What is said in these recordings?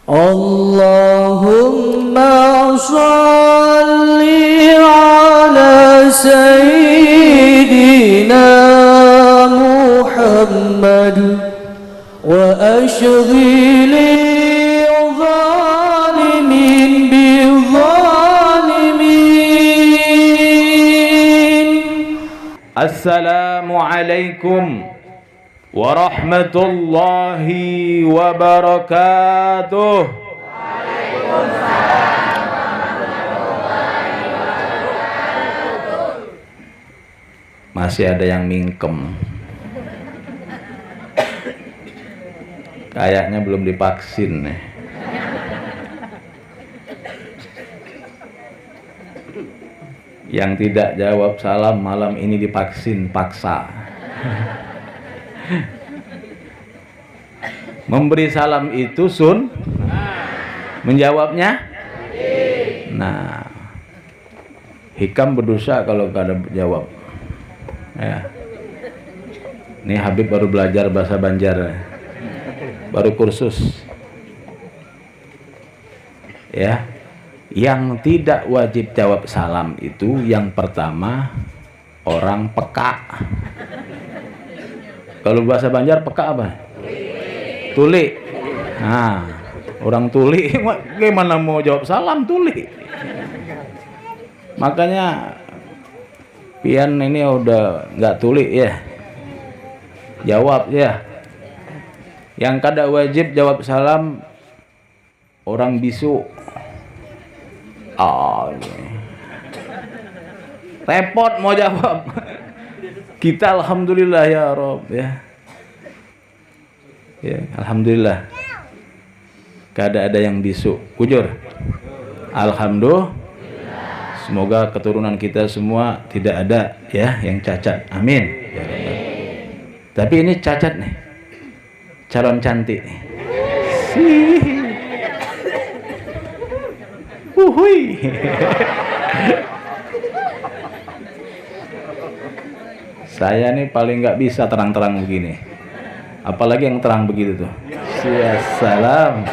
Allahumma salli ala sayyidina Muhammad wa ashghili zalimin bizalimin. Assalamualaikum warahmatullahi wabarakatuh. Waalaikumsalam warahmatullahi wabarakatuh. Masih ada yang mingkem. Kayaknya belum divaksin nih. Yang tidak jawab salam malam ini divaksin paksa. Memberi salam itu sun, menjawabnya. Nah, hikam berdosa kalau gak ada jawab. Ya. Ini Habib baru belajar bahasa Banjar, baru kursus. Ya, yang tidak wajib jawab salam itu yang pertama orang peka. Kalau bahasa Banjar peka apa? Tuli. Nah, orang tuli gimana mau jawab salam tuli? Makanya pian ini udah nggak tuli ya. Jawab ya. Yang kada wajib jawab salam orang bisu. Repot mau jawab. Kita alhamdulillah ya Rob ya. Ya, alhamdulillah. Kada ada yang bisu. Jujur. Alhamdulillah. Semoga keturunan kita semua tidak ada ya yang cacat. Amin. Ya Rabbal. Tapi ini cacat nih. Calon cantik nih. Uhui. Saya nih paling nggak bisa terang-terang begini, apalagi yang terang begitu tuh. Salam.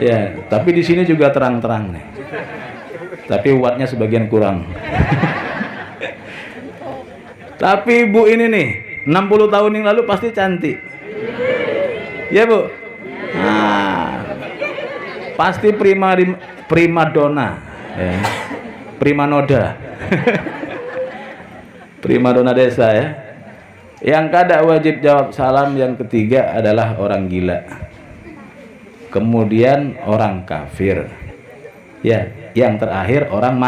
Ya, tapi di sini juga terang-terang nih. Tapi wattnya sebagian kurang. Tapi ibu ini nih, 60 tahun yang lalu pasti cantik. Ya bu. Nah, pasti prima donna, ya. Prima noda. Prima donna desa ya. Yang kada wajib jawab salam yang ketiga adalah orang gila. Kemudian orang kafir. Ya, yang terakhir orang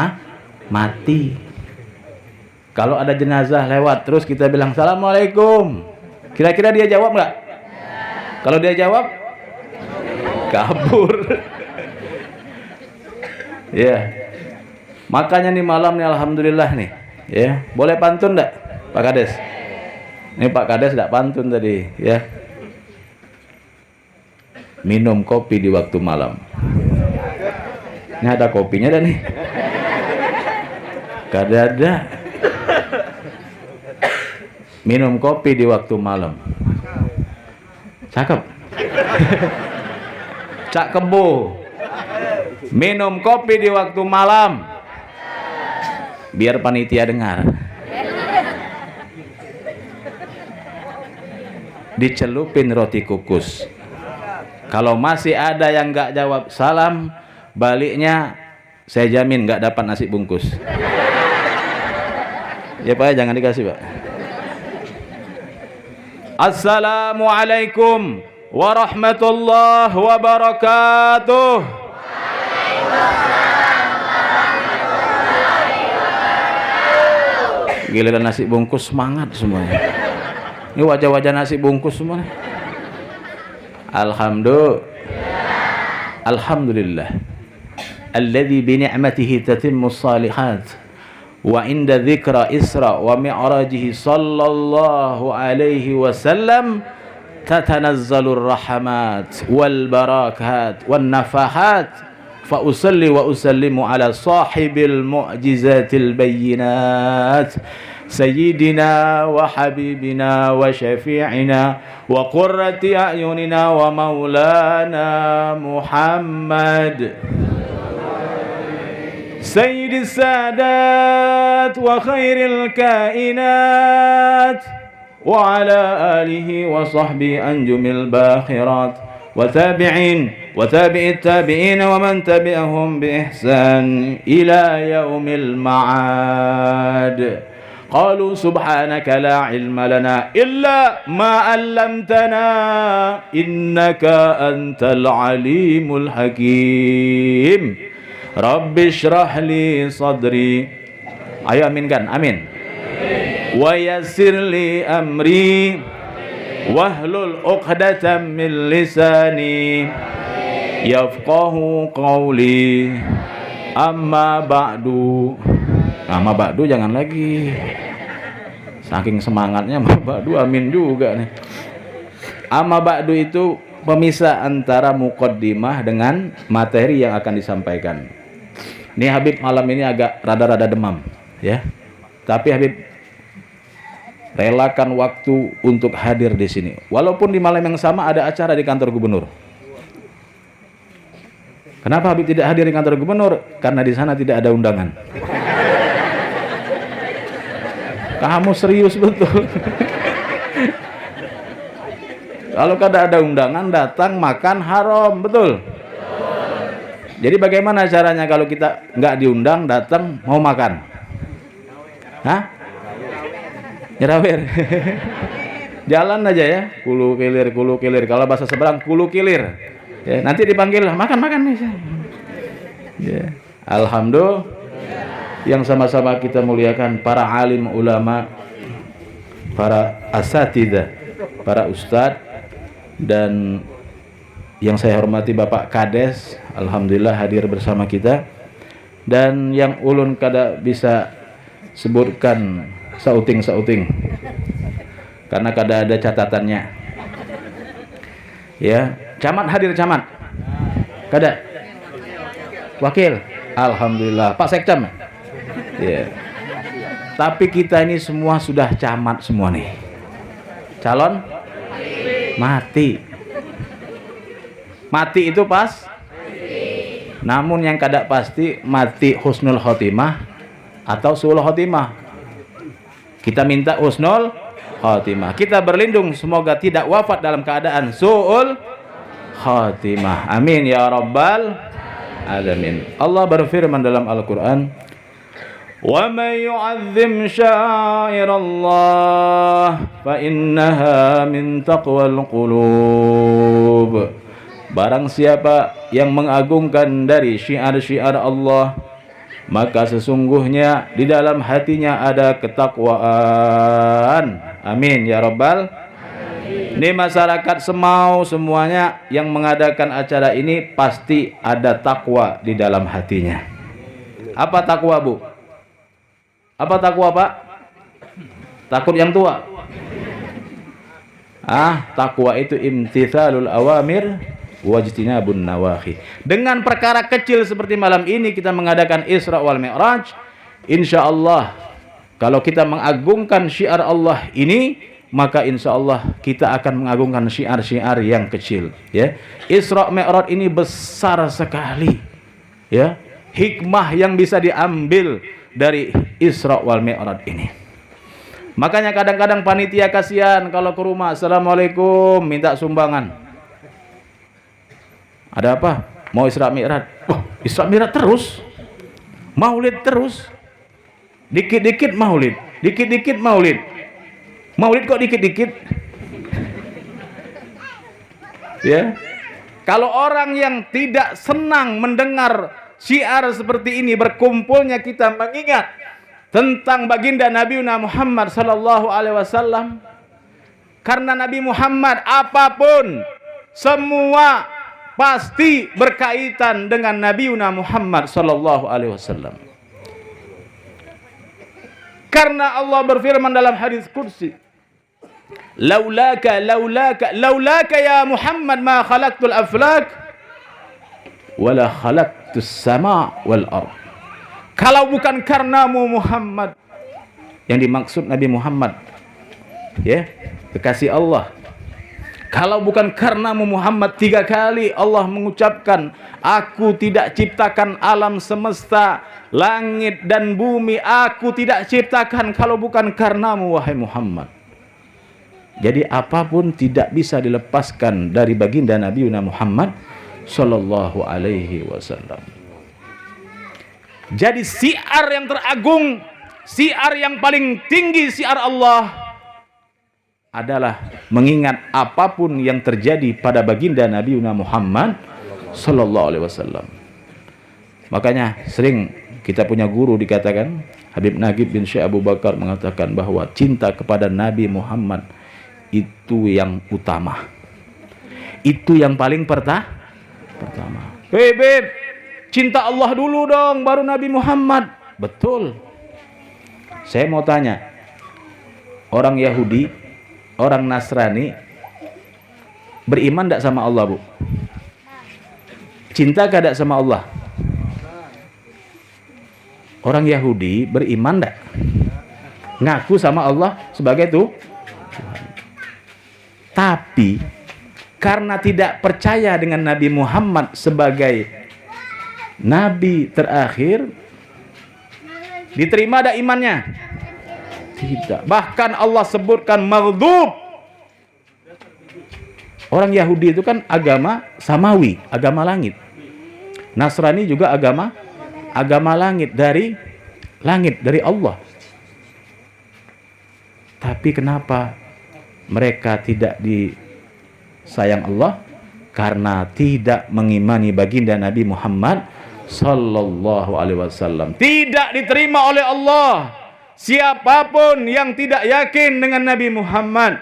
mati. Kalau ada jenazah lewat terus kita bilang assalamualaikum. Kira-kira dia jawab nggak? Kalau dia jawab kabur. Ya. Makanya nih malam nih alhamdulillah nih. Ya, boleh pantun enggak, Pak Kades? Ini Pak Kades enggak pantun tadi, ya. Minum kopi di waktu malam. Ini ada kopinya dah nih. Kada ada. Minum kopi di waktu malam. Cakep. Cak Kebo. Minum kopi di waktu malam. Biar panitia dengar. Dicelupin roti kukus. Kalau masih ada yang nggak jawab salam, baliknya saya jamin nggak dapat nasi bungkus. Ya Pak, jangan dikasih Pak. Assalamualaikum warahmatullahi wabarakatuh. Giliran nasi bungkus semangat semuanya. Ini wajah-wajah nasi bungkus semua. Alhamdulillah. Alladzi bi ni'matihi tatimmu shalihat. Wa inda dzikra Isra wa Mi'rajihi sallallahu alaihi wasallam tatanazzalur rahmat wal barakat wan nafahat فأصلي وأسلم على صاحب المعجزات البينات سيدنا وحبيبنا وشفيعنا وقرة أعيننا ومولانا محمد سيد السادات وخير الكائنات وعلى آله وصحبه أنجم الباخرات وتابعين وتابع التابعين ومن تبعهم بإحسان إلى يوم المعاد. قالوا سبحانك لا علم لنا إلا ما علمتنا إنك أنت العليم الحكيم. رب اشرح لي صدري. Ayo aminkan, amin. Wa yassir li amri wahlul 'uqdatam min lisani yafqahu qawli. Amma ba'du. Amma ba'du jangan lagi. Saking semangatnya amma ba'du amin juga nih. Amma ba'du itu pemisah antara muqaddimah dengan materi yang akan disampaikan. Ini Habib malam ini agak rada-rada demam, ya. Tapi Habib relakan waktu untuk hadir di sini. Walaupun di malam yang sama ada acara di kantor gubernur. Kenapa Habib tidak hadir di kantor gubernur? Karena di sana tidak ada undangan. Kamu serius betul. Kalau kada ada undangan datang makan haram, betul? Jadi bagaimana caranya kalau kita nggak diundang datang mau makan? Hah? Nyerawir. Jalan aja ya, kulu kilir. Kalau bahasa seberang kulu kilir. Ya, nanti dipanggil makan nih. Ya. Alhamdulillah. Yang sama-sama kita muliakan para alim ulama, para asatidzah, para ustadz, dan yang saya hormati Bapak Kades, alhamdulillah hadir bersama kita. Dan yang ulun kada bisa sebutkan sauting karena kada ada catatannya. Ya, camat hadir camat. Kada. Wakil, alhamdulillah. Pak Sekcam. Ya. Tapi kita ini semua sudah camat semua nih. Calon mati. Mati itu pas. Namun yang kada pasti mati husnul khotimah atau suul khotimah. Kita minta husnul khotimah. Kita berlindung semoga tidak wafat dalam keadaan suul khotimah. Amin ya rabbal alamin. Allah berfirman dalam Al-Qur'an, وَمَنْ يُعَظِّمْ شَعَائِرَ اللَّهِ فَإِنَّهَا مِنْ تَقْوَى الْقُلُوبِ. Barang siapa yang mengagungkan dari syiar-syiar Allah, maka sesungguhnya di dalam hatinya ada ketakwaan. Amin ya rabbal. Ini masyarakat Semau semuanya yang mengadakan acara ini pasti ada takwa di dalam hatinya. Apa takwa, Bu? Apa takwa, Pak? Takut yang tua. Takwa itu imtithalul awamir wajtinabun nawahi. Dengan perkara kecil seperti malam ini kita mengadakan Isra wal Mi'raj, insyaallah kalau kita mengagungkan syiar Allah ini, maka insyaallah kita akan mengagungkan syiar-syiar yang kecil, ya. Isra Mi'raj ini besar sekali, ya. Hikmah yang bisa diambil dari Isra wal Mi'raj ini. Makanya kadang-kadang panitia kasihan kalau ke rumah, assalamualaikum, minta sumbangan. Ada apa? Mau Isra Mi'raj. Wah, Isra Mi'raj terus. Maulid terus. Dikit-dikit maulid. Dikit-dikit maulid. Maulid kok dikit-dikit? Ya. Kalau orang yang tidak senang mendengar syiar seperti ini, berkumpulnya kita mengingat tentang baginda Nabi Muhammad sallallahu alaihi wasallam. Karena Nabi Muhammad apapun semua pasti berkaitan dengan Nabi Muhammad sallallahu alaihi wasallam. Karena Allah berfirman dalam hadis qudsi, laulaka ya Muhammad ma khalaqtul aflak wala khalaqtu khalaqtus sama wal ard. Kalau bukan karenamu Muhammad, yang dimaksud Nabi Muhammad, ya, kekasih Allah. Kalau bukan karenamu Muhammad, 3 kali Allah mengucapkan, aku tidak ciptakan alam semesta, langit dan bumi, aku tidak ciptakan kalau bukan karenamu wahai Muhammad. Jadi apapun tidak bisa dilepaskan dari baginda Nabi Muhammad sallallahu alaihi wasallam. Jadi syiar yang teragung, syiar yang paling tinggi, syiar Allah adalah mengingat apapun yang terjadi pada baginda Nabi Muhammad sallallahu alaihi wasallam. Makanya sering kita punya guru dikatakan, Habib Nagib bin Syekh Abu Bakar mengatakan bahwa cinta kepada Nabi Muhammad itu yang utama. Itu yang paling pertama. Beb, cinta Allah dulu dong, baru Nabi Muhammad. Betul. Saya mau tanya, orang Yahudi, orang Nasrani beriman tidak sama Allah, Bu? Cinta tidak sama Allah? Orang Yahudi beriman tidak? Ngaku sama Allah sebagai Tuhan. Tapi karena tidak percaya dengan Nabi Muhammad sebagai Nabi terakhir, diterima ada imannya? Tidak. Bahkan Allah sebutkan maghdub. Orang Yahudi itu kan agama samawi, agama langit. Nasrani juga agama langit, dari Allah. Tapi kenapa mereka tidak disayang Allah? Karena tidak mengimani baginda Nabi Muhammad sallallahu alaihi wasallam. Tidak diterima oleh Allah. Siapapun yang tidak yakin dengan Nabi Muhammad,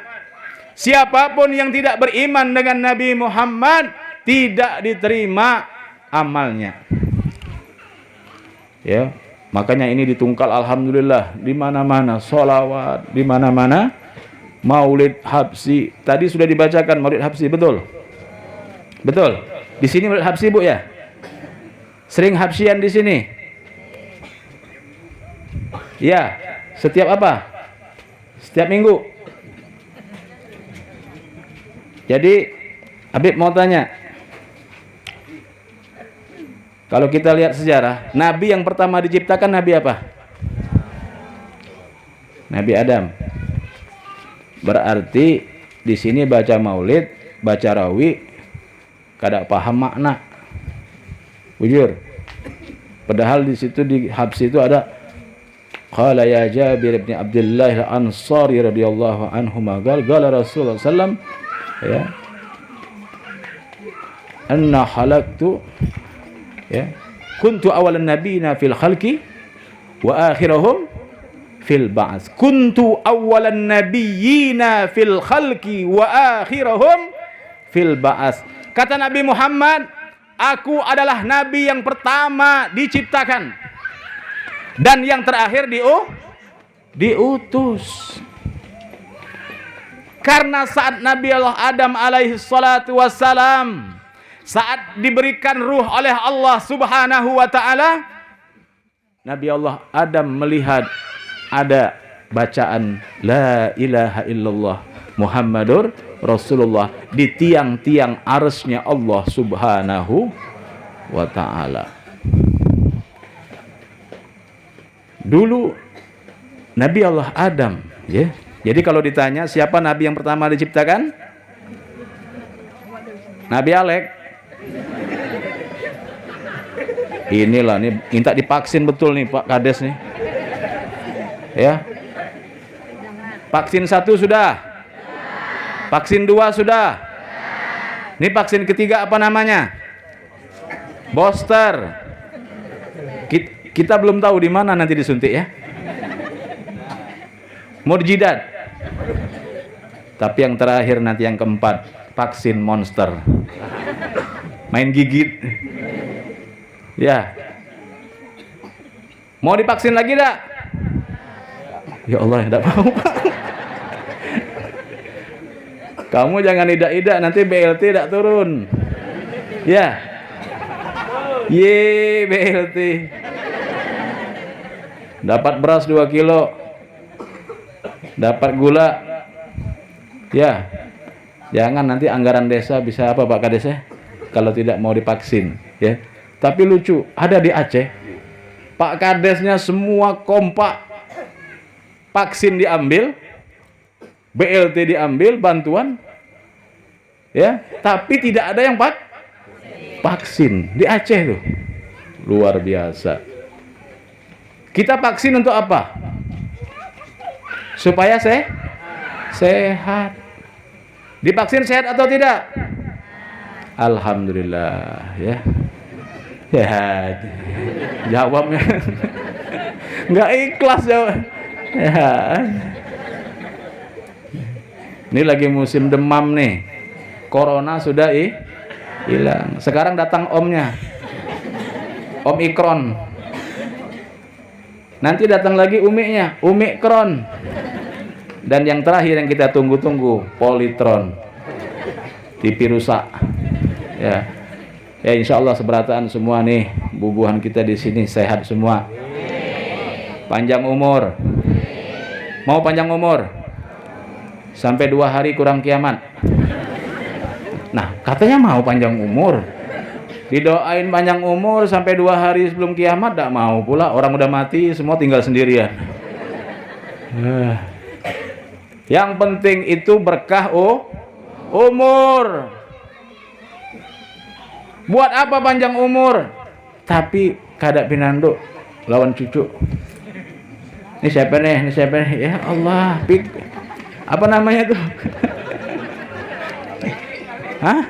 siapapun yang tidak beriman dengan Nabi Muhammad, tidak diterima amalnya. Ya, makanya ini ditungkal alhamdulillah di mana-mana, sholawat di mana-mana, maulid habsi. Tadi sudah dibacakan maulid habsi, betul? Betul. Di sini maulid habsi, Bu, ya? Sering habsian di sini? Ya, setiap apa? Setiap minggu. Jadi Habib mau tanya, kalau kita lihat sejarah, Nabi yang pertama diciptakan Nabi apa? Nabi Adam. Berarti di sini baca maulid, baca rawi, kada paham makna. Bujur. Padahal di situ di habsi itu ada qala ya Jabir bin Abdullah al-Ansari radhiyallahu anhu qala Rasulullah sallam, ya, anna khalaqtu, ya, kuntu awalan nabiyina fil khalqi wa akhirahum fil ba'ats. Kuntu awalan nabiyina fil khalqi wa akhirahum fil ba'ats. Kata Nabi Muhammad, aku adalah nabi yang pertama diciptakan dan yang terakhir diutus. Karena saat Nabi Allah Adam alaihi salatu wassalam, saat diberikan ruh oleh Allah subhanahu wa ta'ala, Nabi Allah Adam melihat ada bacaan la ilaha illallah Muhammadur Rasulullah di tiang-tiang arsy-Nya Allah subhanahu wa ta'ala. Dulu Nabi Allah Adam, ya. Jadi kalau ditanya siapa Nabi yang pertama diciptakan? Nabi Alek. Inilah nih, minta divaksin betul nih Pak Kades nih. Ya. Vaksin 1 sudah. Vaksin 2 sudah. Ini vaksin ketiga apa namanya? Booster. Kita belum tahu di mana nanti disuntik, ya. Murjidat. Tapi yang terakhir nanti yang keempat, vaksin monster. Main gigit. Ya. Mau divaksin lagi enggak? Ya Allah, enggak mau, Pak. Kamu jangan idak-idak, nanti BLT tidak turun. Ya. Ye, BLT. Dapat beras 2 kilo. Dapat gula. Ya. Jangan nanti anggaran desa bisa apa Pak Kades ya? Kalau tidak mau divaksin, ya. Tapi lucu, ada di Aceh. Pak Kadesnya semua kompak. Vaksin diambil, BLT diambil, bantuan, ya. Tapi tidak ada yang vaksin di Aceh tuh. Luar biasa. Kita vaksin untuk apa? Supaya sehat. Divaksin sehat atau tidak? Alhamdulillah, ya. Ya, jawabnya nggak ikhlas jawab. Ya. Ini lagi musim demam nih. Corona sudah hilang. Sekarang datang omnya. Omikron. Nanti datang lagi umiknya, Omikron. Dan yang terakhir yang kita tunggu-tunggu, Politron. TV rusak. Ya. Ya insya Allah seberataan semua nih, bubuhan kita di sini sehat semua. Panjang umur. Mau panjang umur? Sampai 2 hari kurang kiamat. Nah, katanya mau panjang umur. Didoain panjang umur sampai 2 hari sebelum kiamat, tidak mau pula. Orang udah mati, semua tinggal sendirian. Yang penting itu berkah umur. Buat apa panjang umur? Tapi kada pinando lawan cucu. Ini siapa nih? Ini siapa nih? Ya Allah, apa namanya tuh? Hah?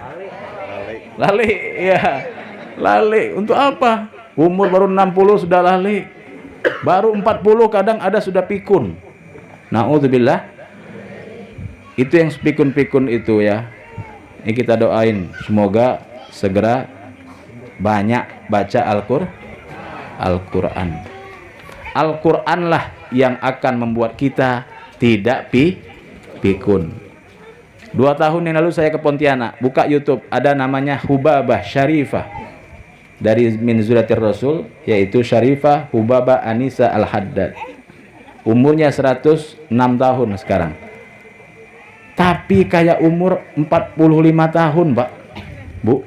Lali, ya. Lali. Untuk apa? Umur baru 60 sudah lali. Baru 40 kadang ada sudah pikun. Na'udzubillah. Itu yang pikun-pikun itu ya. Ini kita doain semoga segera banyak baca Al-Quran. Al-Quran lah yang akan membuat kita tidak pikun. 2 tahun yang lalu saya ke Pontianak, buka YouTube, ada namanya Hubabah Syarifah dari min Zuratir Rasul, yaitu Syarifah Hubabah Anisa Al-Haddad. Umurnya 106 tahun sekarang. Tapi kayak umur 45 tahun, Pak. Bu.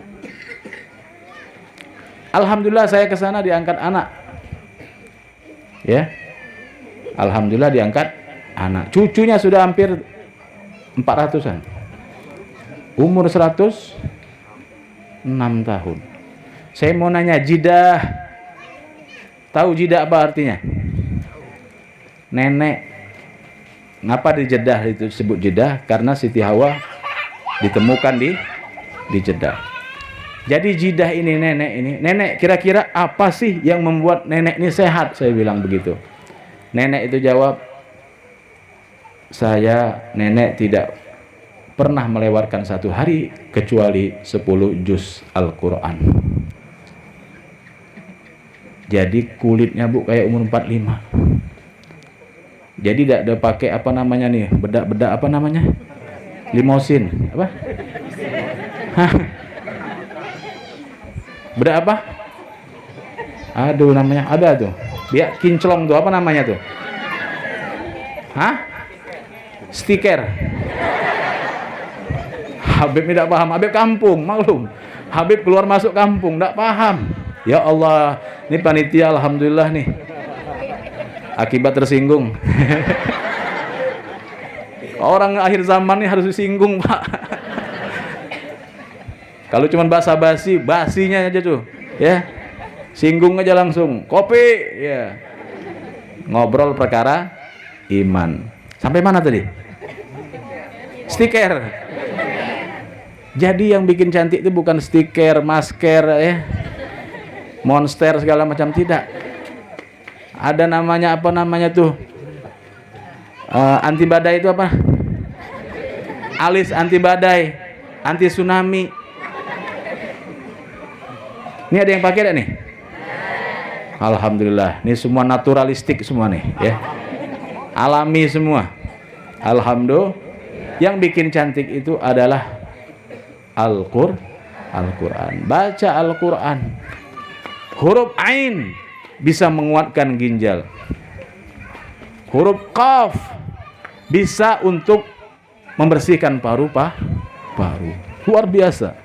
Alhamdulillah saya ke sana diangkat anak. Ya. Alhamdulillah diangkat anak. Cucunya sudah hampir 400-an. Umur 106 tahun. Saya mau nanya, jidah. Tahu jidah apa artinya? Nenek. Ngapa di Jeddah itu disebut Jeddah? Karena Siti Hawa ditemukan di Jeddah. Jadi jidah ini nenek ini. Nenek kira-kira apa sih yang membuat nenek ini sehat? Saya bilang begitu. Nenek itu jawab, saya nenek tidak pernah melewatkan 1 hari kecuali 10 juz Al-Quran. Jadi kulitnya Bu kayak umur 45. Jadi tidak ada pakai apa namanya nih, bedak-bedak apa namanya, limosin, apa? Hah? Bedak apa? Aduh namanya ada tuh, biar kinclong tuh apa namanya tuh? Hah? Stiker. Habib tidak paham, Habib kampung, maklum. Habib keluar masuk kampung, tidak paham. Ya Allah, ini panitia alhamdulillah nih. Akibat tersinggung. Orang akhir zaman ini harus disinggung, Pak. Kalau cuma basa-basi, basinya aja tuh, ya. Singgung aja langsung. Kopi, ya. Ngobrol perkara iman. Sampai mana tadi? Stiker. Jadi yang bikin cantik itu bukan stiker, masker, ya. Monster segala macam, tidak. Ada namanya apa namanya tuh? Anti badai itu apa? Alis anti badai, anti tsunami. Ini ada yang pakai nih? Alhamdulillah. Ini semua naturalistik semua nih, ya. Alami semua. Alhamdulillah. Yang bikin cantik itu adalah Al-Quran. Baca Al-Quran. Huruf Ain bisa menguatkan ginjal. Huruf Qaf bisa untuk membersihkan paru. Luar biasa.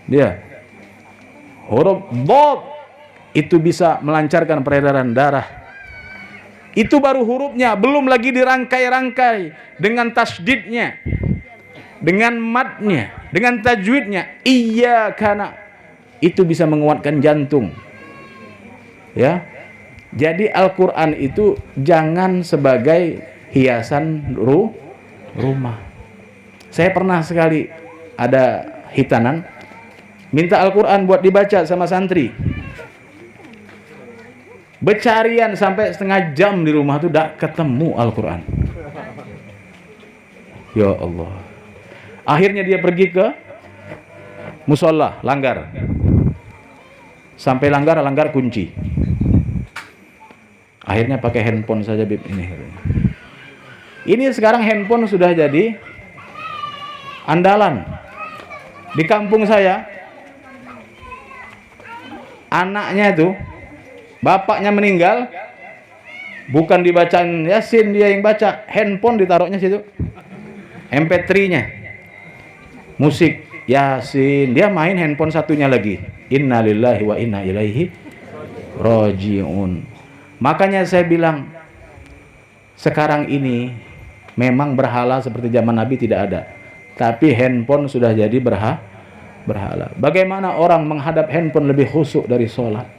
Dia. Huruf Dhad itu bisa melancarkan peredaran darah. Itu baru hurufnya, belum lagi dirangkai-rangkai dengan tasdidnya, dengan madnya, dengan tajwidnya. Iyyaka, itu bisa menguatkan jantung. Ya. Jadi Al-Qur'an itu jangan sebagai hiasan rumah. Saya pernah sekali ada hitanan minta Al-Qur'an buat dibaca sama santri. Becarian sampai setengah jam di rumah tuh tidak ketemu Al-Qur'an. Ya Allah. Akhirnya dia pergi ke musola, langgar. Sampai langgar kunci. Akhirnya pakai handphone saja, Bib, ini. Ini sekarang handphone sudah jadi andalan. Di kampung saya, anaknya itu, bapaknya meninggal, bukan dibacaan Yasin dia yang baca, handphone ditaruhnya situ, MP3-nya, musik Yasin, dia main handphone satunya lagi, innalillahi wa inna ilaihi raji'un. Makanya saya bilang, sekarang ini memang berhala seperti zaman Nabi tidak ada, tapi handphone sudah jadi berhala. Bagaimana orang menghadap handphone lebih khusyuk dari sholat?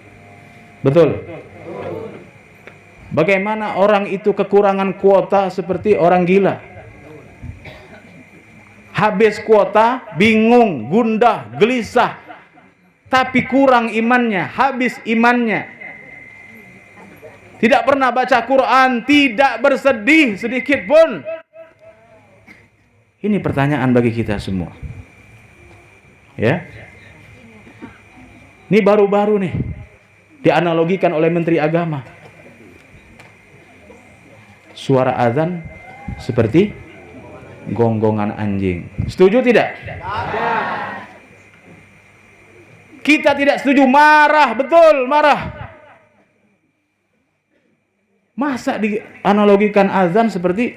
Betul? Bagaimana orang itu kekurangan kuota seperti orang gila? Habis kuota, bingung, gundah, gelisah, tapi kurang imannya, habis imannya. Tidak pernah baca Quran, tidak bersedih sedikit pun. Ini pertanyaan bagi kita semua. Ya. Ini baru-baru nih dianalogikan oleh Menteri Agama. Suara azan seperti gonggongan anjing. Setuju tidak? Kita tidak setuju, marah, betul, marah. Masa dianalogikan azan seperti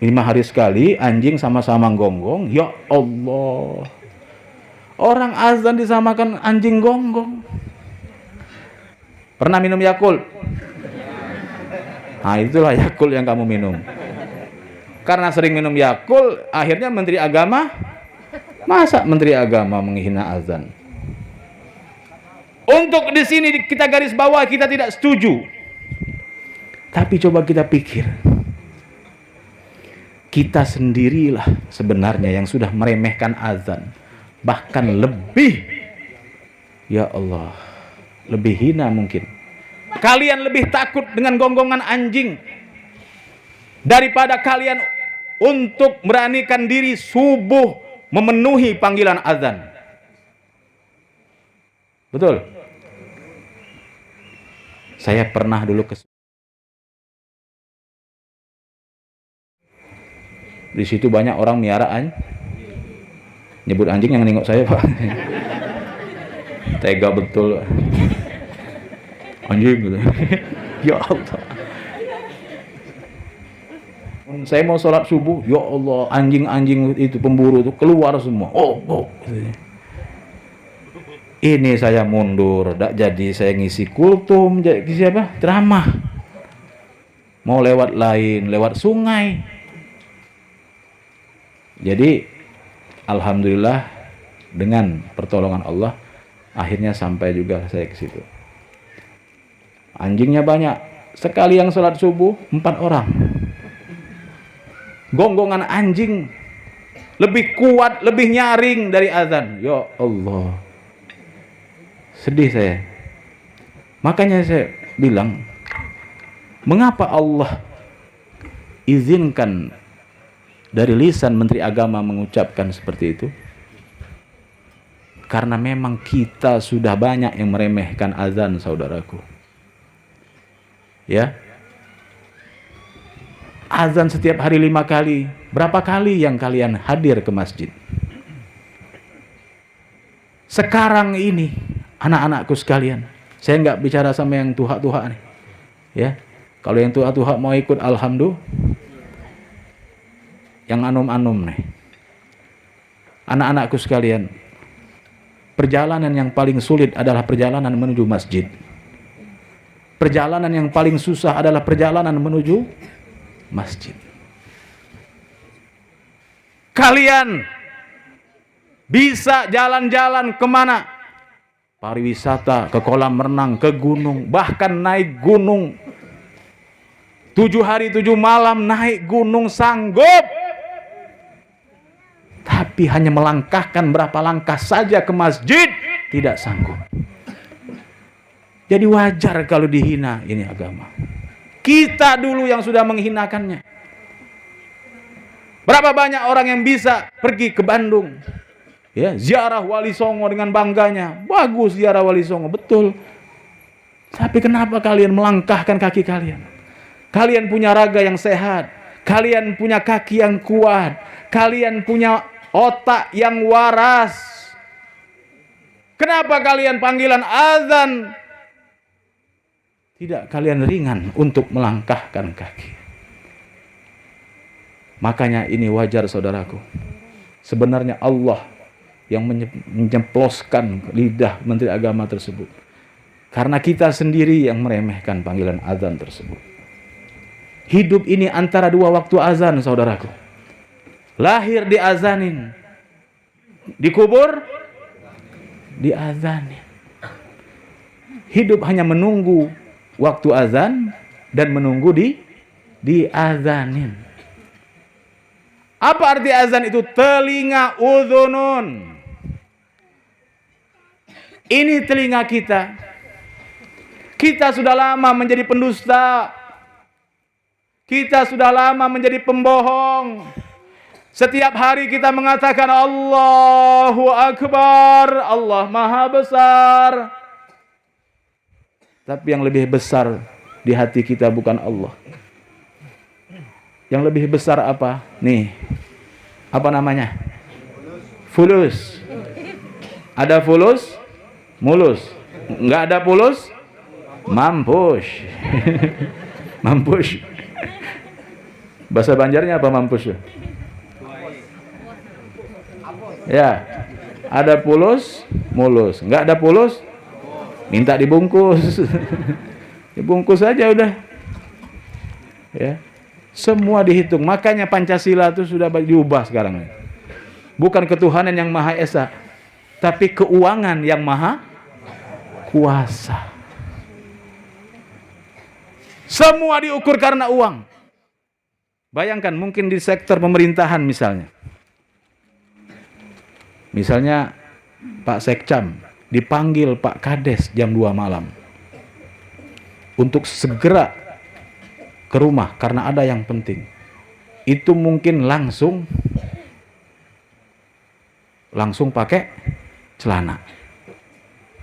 5 hari sekali anjing sama-sama gonggong? Ya Allah. Orang azan disamakan anjing gonggong. Pernah minum Yakult? Nah, itulah Yakult yang kamu minum. Karena sering minum Yakult, akhirnya Menteri Agama, masa Menteri Agama menghina azan? Untuk di sini kita garis bawah, kita tidak setuju. Tapi coba kita pikir, kita sendirilah sebenarnya yang sudah meremehkan azan, bahkan lebih, ya Allah, lebih hina mungkin. Kalian lebih takut dengan gonggongan anjing daripada kalian untuk beranikan diri subuh memenuhi panggilan azan. Betul? Saya pernah dulu di situ banyak orang miara nyebut anjing yang nengok saya, Pak. Tega betul. Anjing gitu. Ya Allah. Saya mau sholat subuh, ya Allah, anjing-anjing itu pemburu itu keluar semua. Oh. Ini saya mundur, tak jadi saya ngisi kultum, ngisi apa? Ceramah. Mau lewat lain, lewat sungai. Jadi alhamdulillah dengan pertolongan Allah akhirnya sampai juga saya ke situ. Anjingnya banyak. Sekali yang sholat subuh 4 orang. Gonggongan anjing lebih kuat, lebih nyaring dari azan. Ya Allah. Sedih saya. Makanya saya bilang, mengapa Allah izinkan dari lisan Menteri Agama mengucapkan seperti itu? Karena memang kita sudah banyak yang meremehkan azan, saudaraku. Ya, azan setiap hari 5 kali. Berapa kali yang kalian hadir ke masjid? Sekarang ini, anak-anakku sekalian, Saya nggak bicara sama yang tua-tua nih. Ya. Kalau yang tua-tua mau ikut, alhamdulillah. Yang anum-anum nih. Anak-anakku sekalian, perjalanan yang paling sulit adalah perjalanan menuju masjid. Perjalanan yang paling susah adalah perjalanan menuju masjid. Kalian bisa jalan-jalan kemana? Pariwisata, ke kolam renang, ke gunung, bahkan naik gunung. 7 hari 7 malam naik gunung sanggup. Tapi hanya melangkahkan berapa langkah saja ke masjid, tidak sanggup. Jadi wajar kalau dihina ini agama. Kita dulu yang sudah menghinakannya. Berapa banyak orang yang bisa pergi ke Bandung, ya, ziarah Wali Songo dengan bangganya. Bagus ziarah Wali Songo, betul. Tapi kenapa kalian melangkahkan kaki kalian? Kalian punya raga yang sehat, kalian punya kaki yang kuat, kalian punya otak yang waras. Kenapa kalian panggilan azan tidak kalian ringan untuk melangkahkan kaki? Makanya ini wajar saudaraku. Sebenarnya Allah yang menyeploskan lidah Menteri Agama tersebut. Karena kita sendiri yang meremehkan panggilan azan tersebut. Hidup ini antara 2 waktu azan saudaraku. Lahir diazanin, dikubur diazanin. Hidup hanya menunggu waktu azan dan menunggu diazanin. Apa arti azan itu? Telinga udhunun. Ini telinga kita. Kita sudah lama menjadi pendusta. Kita sudah lama menjadi pembohong. Setiap hari kita mengatakan Allahu Akbar, Allah Maha Besar. Tapi yang lebih besar di hati kita bukan Allah. Yang lebih besar apa? Nih, apa namanya? Fulus. Ada fulus, mulus. Enggak ada fulus, mampus. Mampus. Bahasa Banjarnya apa mampus? Ya, ada fulus, mulus. Enggak ada fulus, minta dibungkus. Dibungkus aja udah. Ya. Semua dihitung. Makanya Pancasila itu sudah diubah sekarang. Bukan ketuhanan yang Maha Esa, tapi keuangan yang Maha Kuasa. Semua diukur karena uang. Bayangkan mungkin di sektor pemerintahan misalnya. Misalnya Pak Sekcam dipanggil Pak Kades jam 2 malam. Untuk segera ke rumah karena ada yang penting. Itu mungkin langsung pakai celana.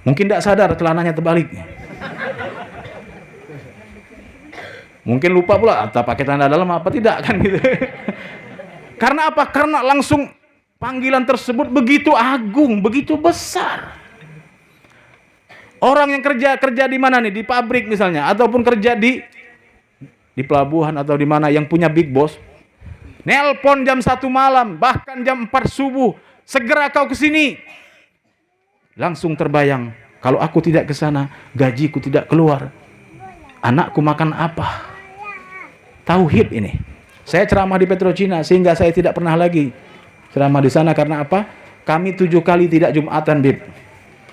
Mungkin tidak sadar celananya terbalik. Mungkin lupa pula atau pakai celana dalam apa tidak kan gitu. Karena apa? Karena langsung panggilan tersebut begitu agung, begitu besar. Orang yang kerja di mana nih? Di pabrik misalnya, ataupun kerja di pelabuhan atau di mana yang punya big boss, nelpon jam 1 malam, bahkan jam 4 subuh, segera kau ke sini. Langsung terbayang, kalau aku tidak ke sana, gajiku tidak keluar. Anakku makan apa? Tauhid ini. Saya ceramah di Petrocina sehingga saya tidak pernah lagi ceramah di sana karena apa? Kami 7 kali tidak Jumatan, Bib.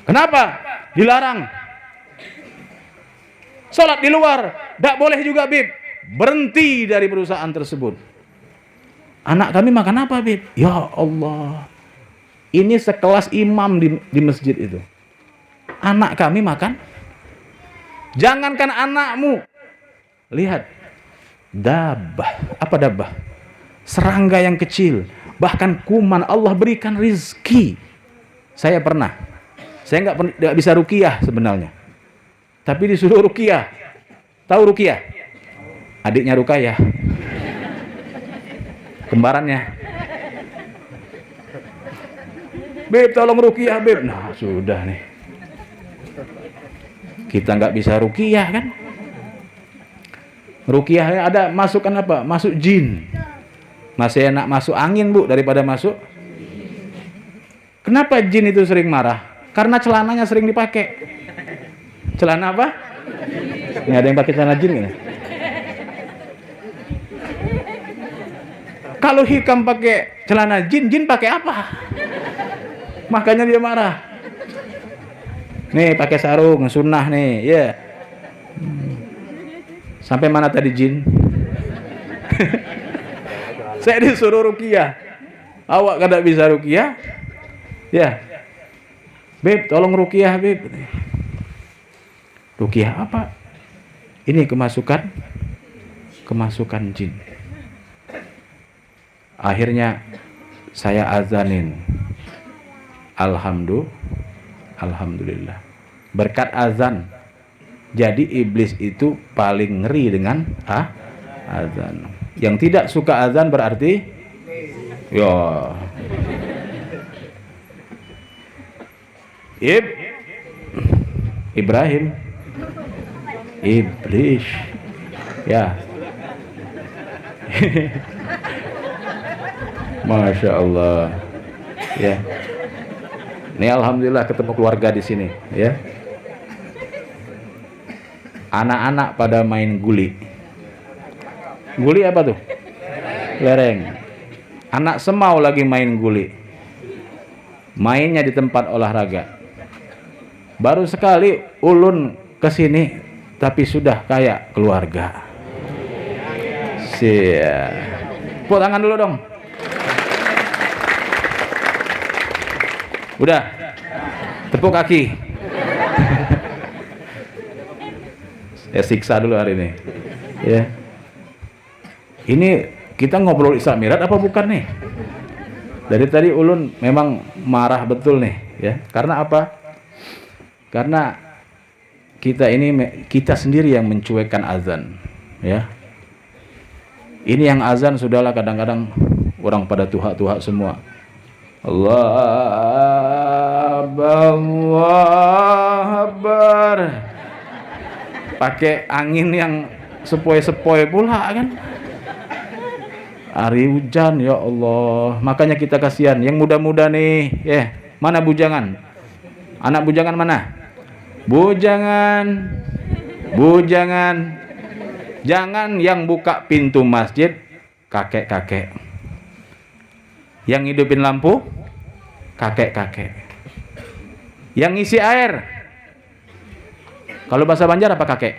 Kenapa? Dilarang. Sholat di luar, tidak boleh juga, Bib. Berhenti dari perusahaan tersebut. Anak kami makan apa, Bib? Ya Allah. Ini sekelas imam di masjid itu. Anak kami makan. Jangankan anakmu. Lihat. Dabah. Apa dabah? Serangga yang kecil. Bahkan kuman Allah berikan rizki. Saya pernah. Saya nggak bisa ruqyah sebenarnya. Tapi disuruh ruqyah. Tahu ruqyah? Adiknya Rukayah. Kembarannya. Beb, tolong ruqyah, Beb. Nah, sudah nih. Kita nggak bisa ruqyah kan? Ruqyah ada masukan apa? Masuk jin. Masih enak masuk angin, Bu, daripada masuk. Kenapa jin itu sering marah? Karena celananya sering dipakai. Celana apa? Ini ada yang pakai celana jin nggak? Kalau hikam pakai celana jin, jin pakai apa? Makanya dia marah. Nih pakai sarung, sunnah nih, ya. Sampai mana tadi jin? Saya disuruh ruqyah. Awak kada bisa ruqyah? Ya. Beb, tolong ruqyah, Beb. Ruqyah apa? Ini kemasukan jin. Akhirnya saya azanin. Alhamdulillah. Berkat azan. Jadi iblis itu paling ngeri dengan azan. Yang tidak suka azan berarti ya Ibrahim iblis ya. Masya Allah ya. Ini alhamdulillah ketemu keluarga di sini ya. Anak-anak pada main guli. Guli apa tuh? Lereng. Anak semau lagi main guli. Mainnya di tempat olahraga. Baru sekali ulun kesini, tapi sudah kayak keluarga. Tepuk tangan dulu dong. Udah. Tepuk kaki. Ya siksa dulu hari ini. Ya. Ini kita ngobrol Isra Mi'raj apa bukan nih? Dari tadi ulun memang marah betul nih, ya. Karena apa? Karena kita sendiri yang mencuekkan azan, ya. Ini yang azan sudahlah kadang-kadang orang pada tuha-tuha semua. Allah Akbar. Pakai angin yang sepoi-sepoi pula kan. Hari hujan ya Allah. Makanya kita kasihan yang muda-muda nih. Mana bujangan? Anak bujangan mana? Bujangan. Jangan yang buka pintu masjid kakek-kakek. Yang hidupin lampu kakek-kakek. Yang ngisi air, kalau bahasa Banjar apa kakek?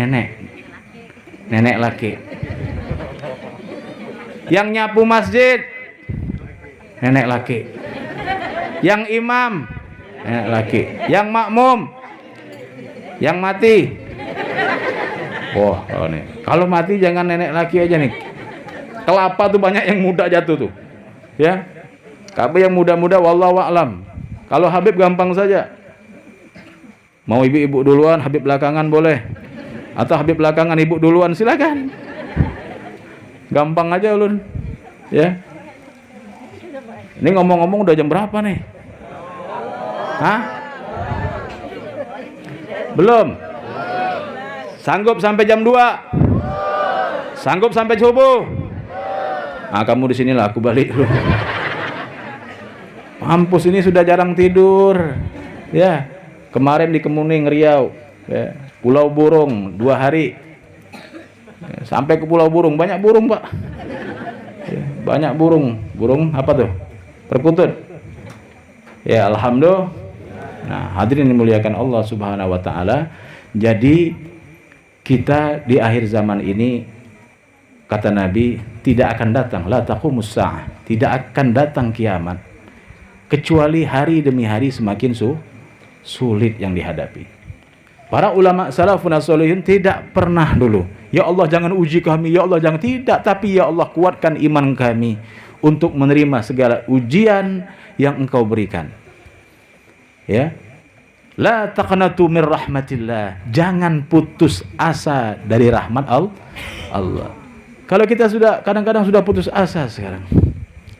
Nenek laki. Yang nyapu masjid nenek laki. Yang imam nenek laki. Yang makmum, yang mati. Oh nih. Kalau mati jangan nenek laki aja nih. Kelapa tuh banyak yang muda jatuh tuh. Ya. Tapi yang muda-muda wallahu a'lam. Kalau Habib gampang saja. Mau ibu-ibu duluan, Habib belakangan boleh. Atau Habib belakangan, ibu duluan, silakan. Gampang aja ulun. Ya. Ini ngomong-ngomong udah jam berapa nih? Hah? Belum? Sanggup sampai jam 2? Sanggup sampai subuh? Nah, kamu di sinilah, aku balik dulu. Mampus ini sudah jarang tidur. Ya. Kemarin di Kemuning, Riau, ya. Pulau Burung 2 hari. Ya, sampai ke Pulau Burung, banyak burung, Pak. Ya, banyak burung. Burung apa tuh? Perkutut. Ya, alhamdulillah. Nah, hadirin dimuliakan Allah Subhanahu wa taala. Jadi kita di akhir zaman ini, kata Nabi, tidak akan datang la taqumus saah, tidak akan datang kiamat kecuali hari demi hari semakin sulit yang dihadapi. Para ulama salafun sholihin tidak pernah dulu, ya Allah jangan uji kami, ya Allah jangan, tidak, tapi ya Allah kuatkan iman kami untuk menerima segala ujian yang Engkau berikan. Ya. La taqnatu min rahmatillah. Jangan putus asa dari rahmat Allah. Kalau kita sudah kadang-kadang sudah putus asa sekarang.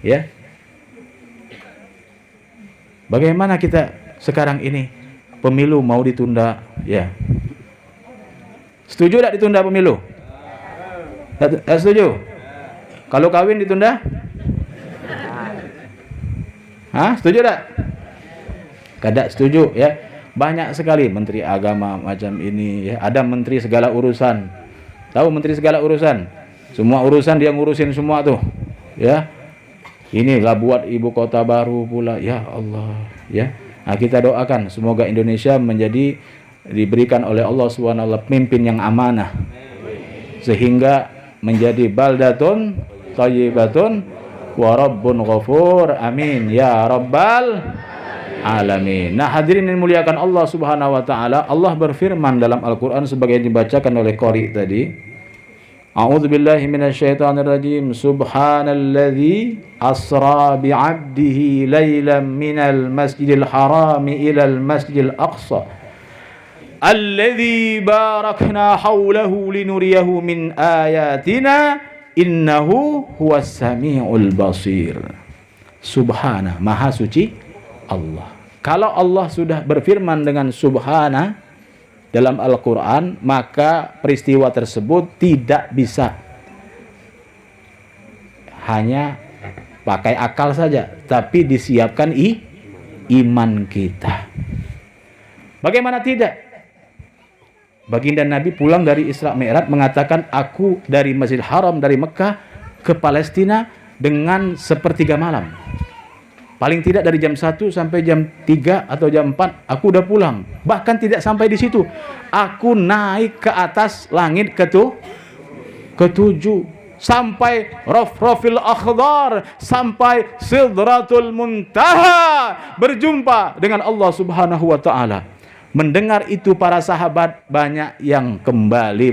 Ya. Bagaimana kita sekarang ini? pemilu mau ditunda, ya. Setuju tidak ditunda pemilu? Tidak setuju? Kalau kawin ditunda? Hah? Setuju tidak? Tidak setuju, ya. Banyak sekali menteri agama macam ini, ya. Ada menteri segala urusan. Tahu menteri segala urusan? Semua urusan dia ngurusin semua tuh, ya. Inilah buat ibu kota baru pula, ya Allah, ya. Nah, kita doakan semoga Indonesia diberikan oleh Allah SWT pemimpin yang amanah, sehingga menjadi baldatun thayyibatun wa rabbun ghafur, amin ya rabbal alamin. Nah, hadirin yang dimuliakan Allah Subhanahu wa taala, Allah berfirman dalam Al-Qur'an sebagai yang dibacakan oleh qari tadi. A'udzubillahi minasyaitonirrajim. Subhanalladzi asra bi'abdihi lailan minal masjidil harami ilal masjidil aqsa alladzi barakna haulahu linuriyahu min ayatina innahu huwas samiul basir. Subhana, maha suci Allah. Kalau Allah sudah berfirman dengan subhana dalam Al-Quran, maka peristiwa tersebut tidak bisa hanya pakai akal saja, tapi disiapkan iman kita. Bagaimana tidak? Baginda Nabi pulang dari Isra Mi'raj mengatakan, aku dari Masjidil Haram, dari Mekah ke Palestina dengan sepertiga malam. Paling tidak dari jam 1 sampai jam 3 atau jam 4 aku udah pulang. Bahkan tidak sampai di situ, aku naik ke atas langit ketujuh sampai Rafrafil Akhdar, sampai Sidratul Muntaha, berjumpa dengan Allah Subhanahu wa taala. Mendengar itu para sahabat banyak yang kembali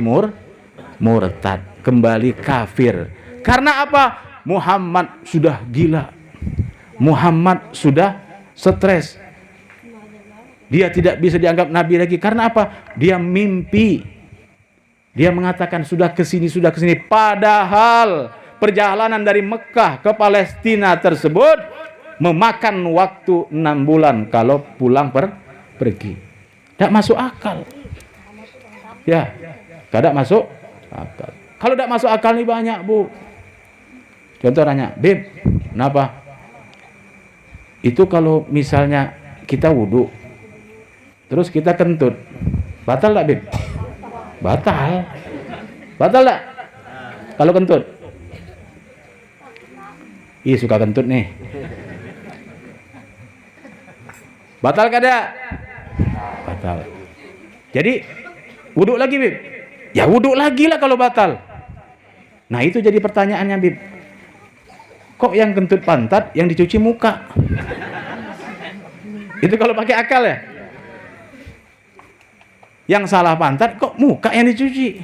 murtad, kembali kafir. Karena apa? Muhammad sudah gila. Muhammad sudah stres. Dia tidak bisa dianggap nabi lagi. Karena apa? Dia mimpi. Dia mengatakan sudah kesini. Padahal perjalanan dari Mekah ke Palestina tersebut memakan waktu 6 bulan kalau pulang pergi. Tidak masuk akal. Ya, tidak masuk akal. Kalau tidak masuk akal ini banyak, Bu. Contoh nanya, Bib, kenapa? Itu kalau misalnya kita wudhu, terus kita kentut, batal tak, Bib? Batal. Batal tak? Kalau kentut? Ih, suka kentut nih. Batal kada? Batal. Jadi, wudhu lagi, Bib? Ya wudhu lagi lah kalau batal. Nah, itu jadi pertanyaannya, Bib. Kok yang kentut pantat, yang dicuci muka? Itu kalau pakai akal ya. Yang salah pantat, kok muka yang dicuci?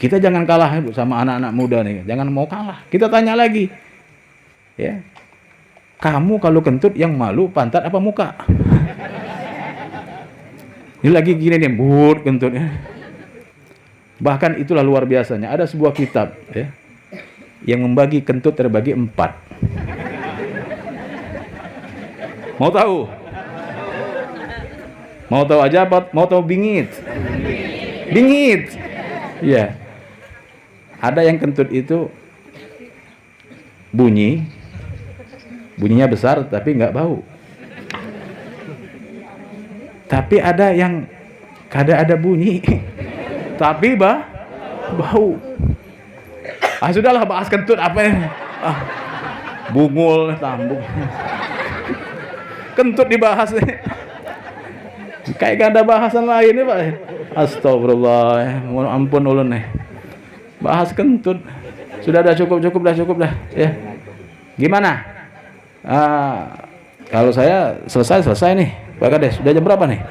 Kita jangan kalah, Bu, sama anak-anak muda nih. Jangan mau kalah. Kita tanya lagi. Ya. Kamu kalau kentut yang malu pantat apa muka? Ini lagi gini nih, but kentutnya. Bahkan itulah luar biasanya. Ada sebuah kitab, ya, yang membagi kentut terbagi 4. Mau tahu? Mau tahu aja apa? Mau tahu bingit? Bingit. Iya. Ada yang kentut itu bunyinya besar tapi nggak bau. Tapi ada yang kada ada bunyi tapi bau. Sudahlah, bahas kentut apa ya? Bungul, tambung. Kentut dibahas nih. Kayak gak ada bahasan lain nih, Pak. Astagfirullah. Mohon ampun ulun nih. Bahas kentut. Sudah cukup dah. Ya. Gimana? Kalau saya selesai nih. Pak Kades, sudah jam berapa nih?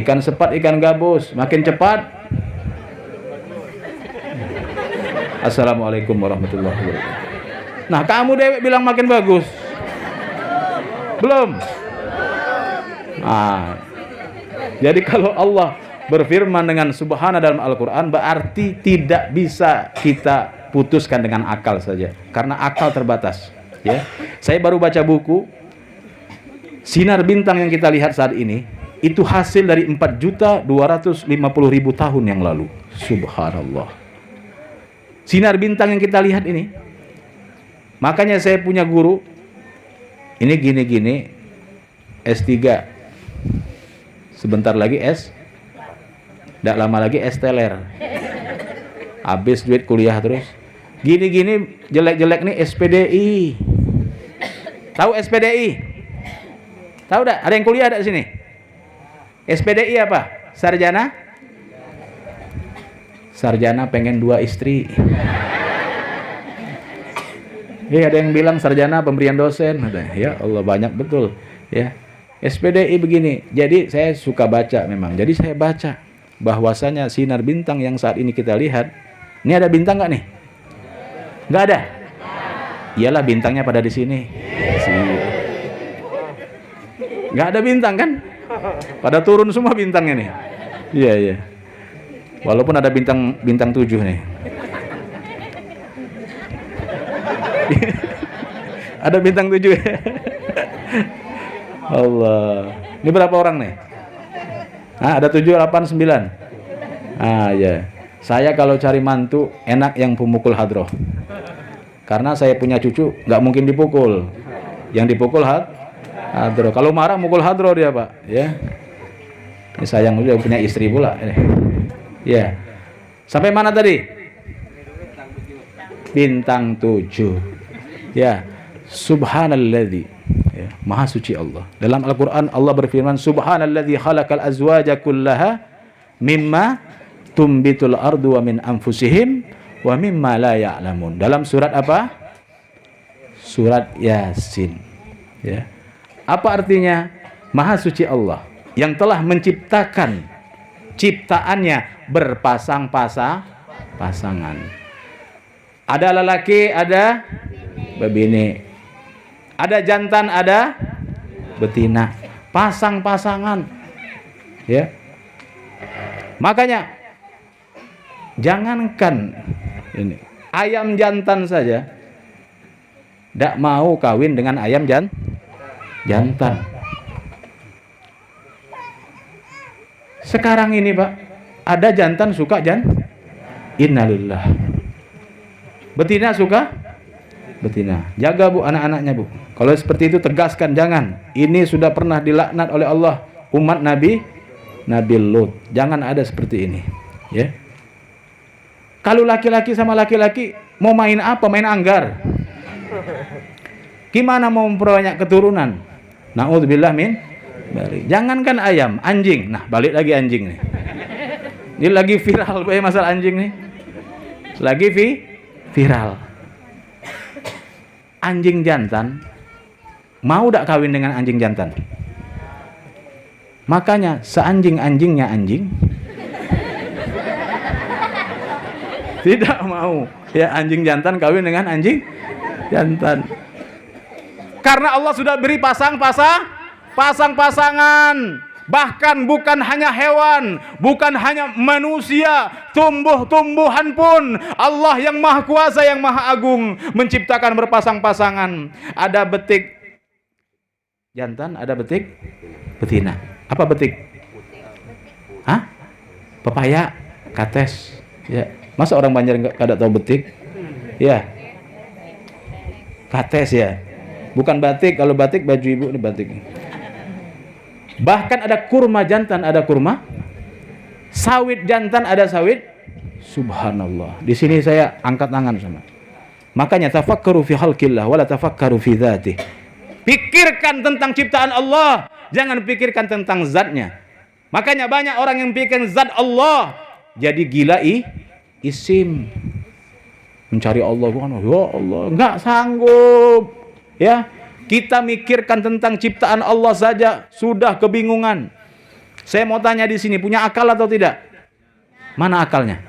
Ikan sepat, ikan gabus, makin cepat. Assalamualaikum warahmatullahi wabarakatuh. Nah, kamu Dewek bilang makin bagus. Belum? Nah, jadi kalau Allah berfirman dengan subhana dalam Al-Quran, berarti tidak bisa kita putuskan dengan akal saja, karena akal terbatas. Ya, saya baru baca buku Sinar bintang yang kita lihat saat ini itu hasil dari 4.250.000 tahun yang lalu. Subhanallah. Sinar bintang yang kita lihat ini. Makanya saya punya guru. Ini gini-gini. S3. Sebentar lagi S. Tidak lama lagi S teler. Habis duit kuliah terus. Gini-gini jelek-jelek nih SPDI. Tahu SPDI? Tahu enggak? Ada yang kuliah ada di sini? SPDI apa? Sarjana? Sarjana pengen 2 istri. Ada yang bilang sarjana pemberian dosen. Ya Allah, banyak betul. Ya, SPDI begini. Jadi saya suka baca memang. Jadi saya baca bahwasanya sinar bintang yang saat ini kita lihat. Ini ada bintang nggak nih? Nggak ada. Iyalah bintangnya pada di sini. Nggak ada bintang kan? Pada turun semua bintangnya nih. Iya, iya. Walaupun ada bintang 7 nih. Ada bintang 7. Allah. Ini berapa orang nih? Ada 7, 8, 9. Ya. Saya kalau cari mantu enak yang pemukul hadroh. Karena saya punya cucu nggak mungkin dipukul. Yang dipukul hadroh. Kalau marah mukul hadroh dia, Pak. Ya. Ini sayang udah punya istri pula. Ya. Sampai mana tadi? Bintang 7. Ya. Subhanalladzi. Ya. Maha suci Allah. Dalam Al-Quran Allah berfirman, Subhanalladzi khalaqal azwaja kullaha mimma tumbitul ardu wa min anfusihim wa mimma la ya'lamun. Dalam surat apa? Surat Yasin. Ya. Apa artinya? Maha suci Allah yang telah menciptakan ciptaannya berpasang-pasangan. Ada lelaki, ada bebini. Ada jantan, ada betina. Pasang-pasangan. Ya. Makanya jangankan ini ayam jantan saja tidak mau kawin dengan ayam jantan. Sekarang ini Pak, ada jantan suka innalillah. Betina suka betina. Jaga Bu anak-anaknya Bu. Kalau seperti itu tegaskan, jangan. Ini sudah pernah dilaknat oleh Allah umat Nabi Lut. Jangan ada seperti ini. Ya. Kalau laki-laki sama laki-laki mau main apa? Main anggar. Gimana mau memperbanyak keturunan? Na'udzubillah min dzalik. Jangankan ayam, anjing. Nah, balik lagi anjing nih. Ini lagi viral masalah anjing nih. Lagi viral. Anjing jantan mau tak kawin dengan anjing jantan? Makanya seanjing-anjingnya anjing tidak mau ya anjing jantan kawin dengan anjing jantan. Karena Allah sudah beri pasang-pasangan. Bahkan bukan hanya hewan, bukan hanya manusia, tumbuh-tumbuhan pun Allah yang maha kuasa, yang maha agung menciptakan berpasang-pasangan. Ada betik jantan, ada betik betina. Apa betik? Pepaya, kates. Ya. Masa orang Banjar nggak ada tahu betik? Ya. Kates ya. Bukan batik. Kalau batik baju ibu ini batik. Bahkan ada kurma jantan, ada kurma. Sawit jantan, ada sawit. Subhanallah. Di sini saya angkat tangan sama. Makanya tafakkaru fi khalqillah wala tafakkaru fi dzatih. Pikirkan tentang ciptaan Allah, jangan pikirkan tentang zatnya. Makanya banyak orang yang pikirkan zat Allah jadi gila isim. Mencari Allah, ya Allah, enggak sanggup. Ya. Kita mikirkan tentang ciptaan Allah saja sudah kebingungan. Saya mau tanya di sini, punya akal atau tidak? Mana akalnya?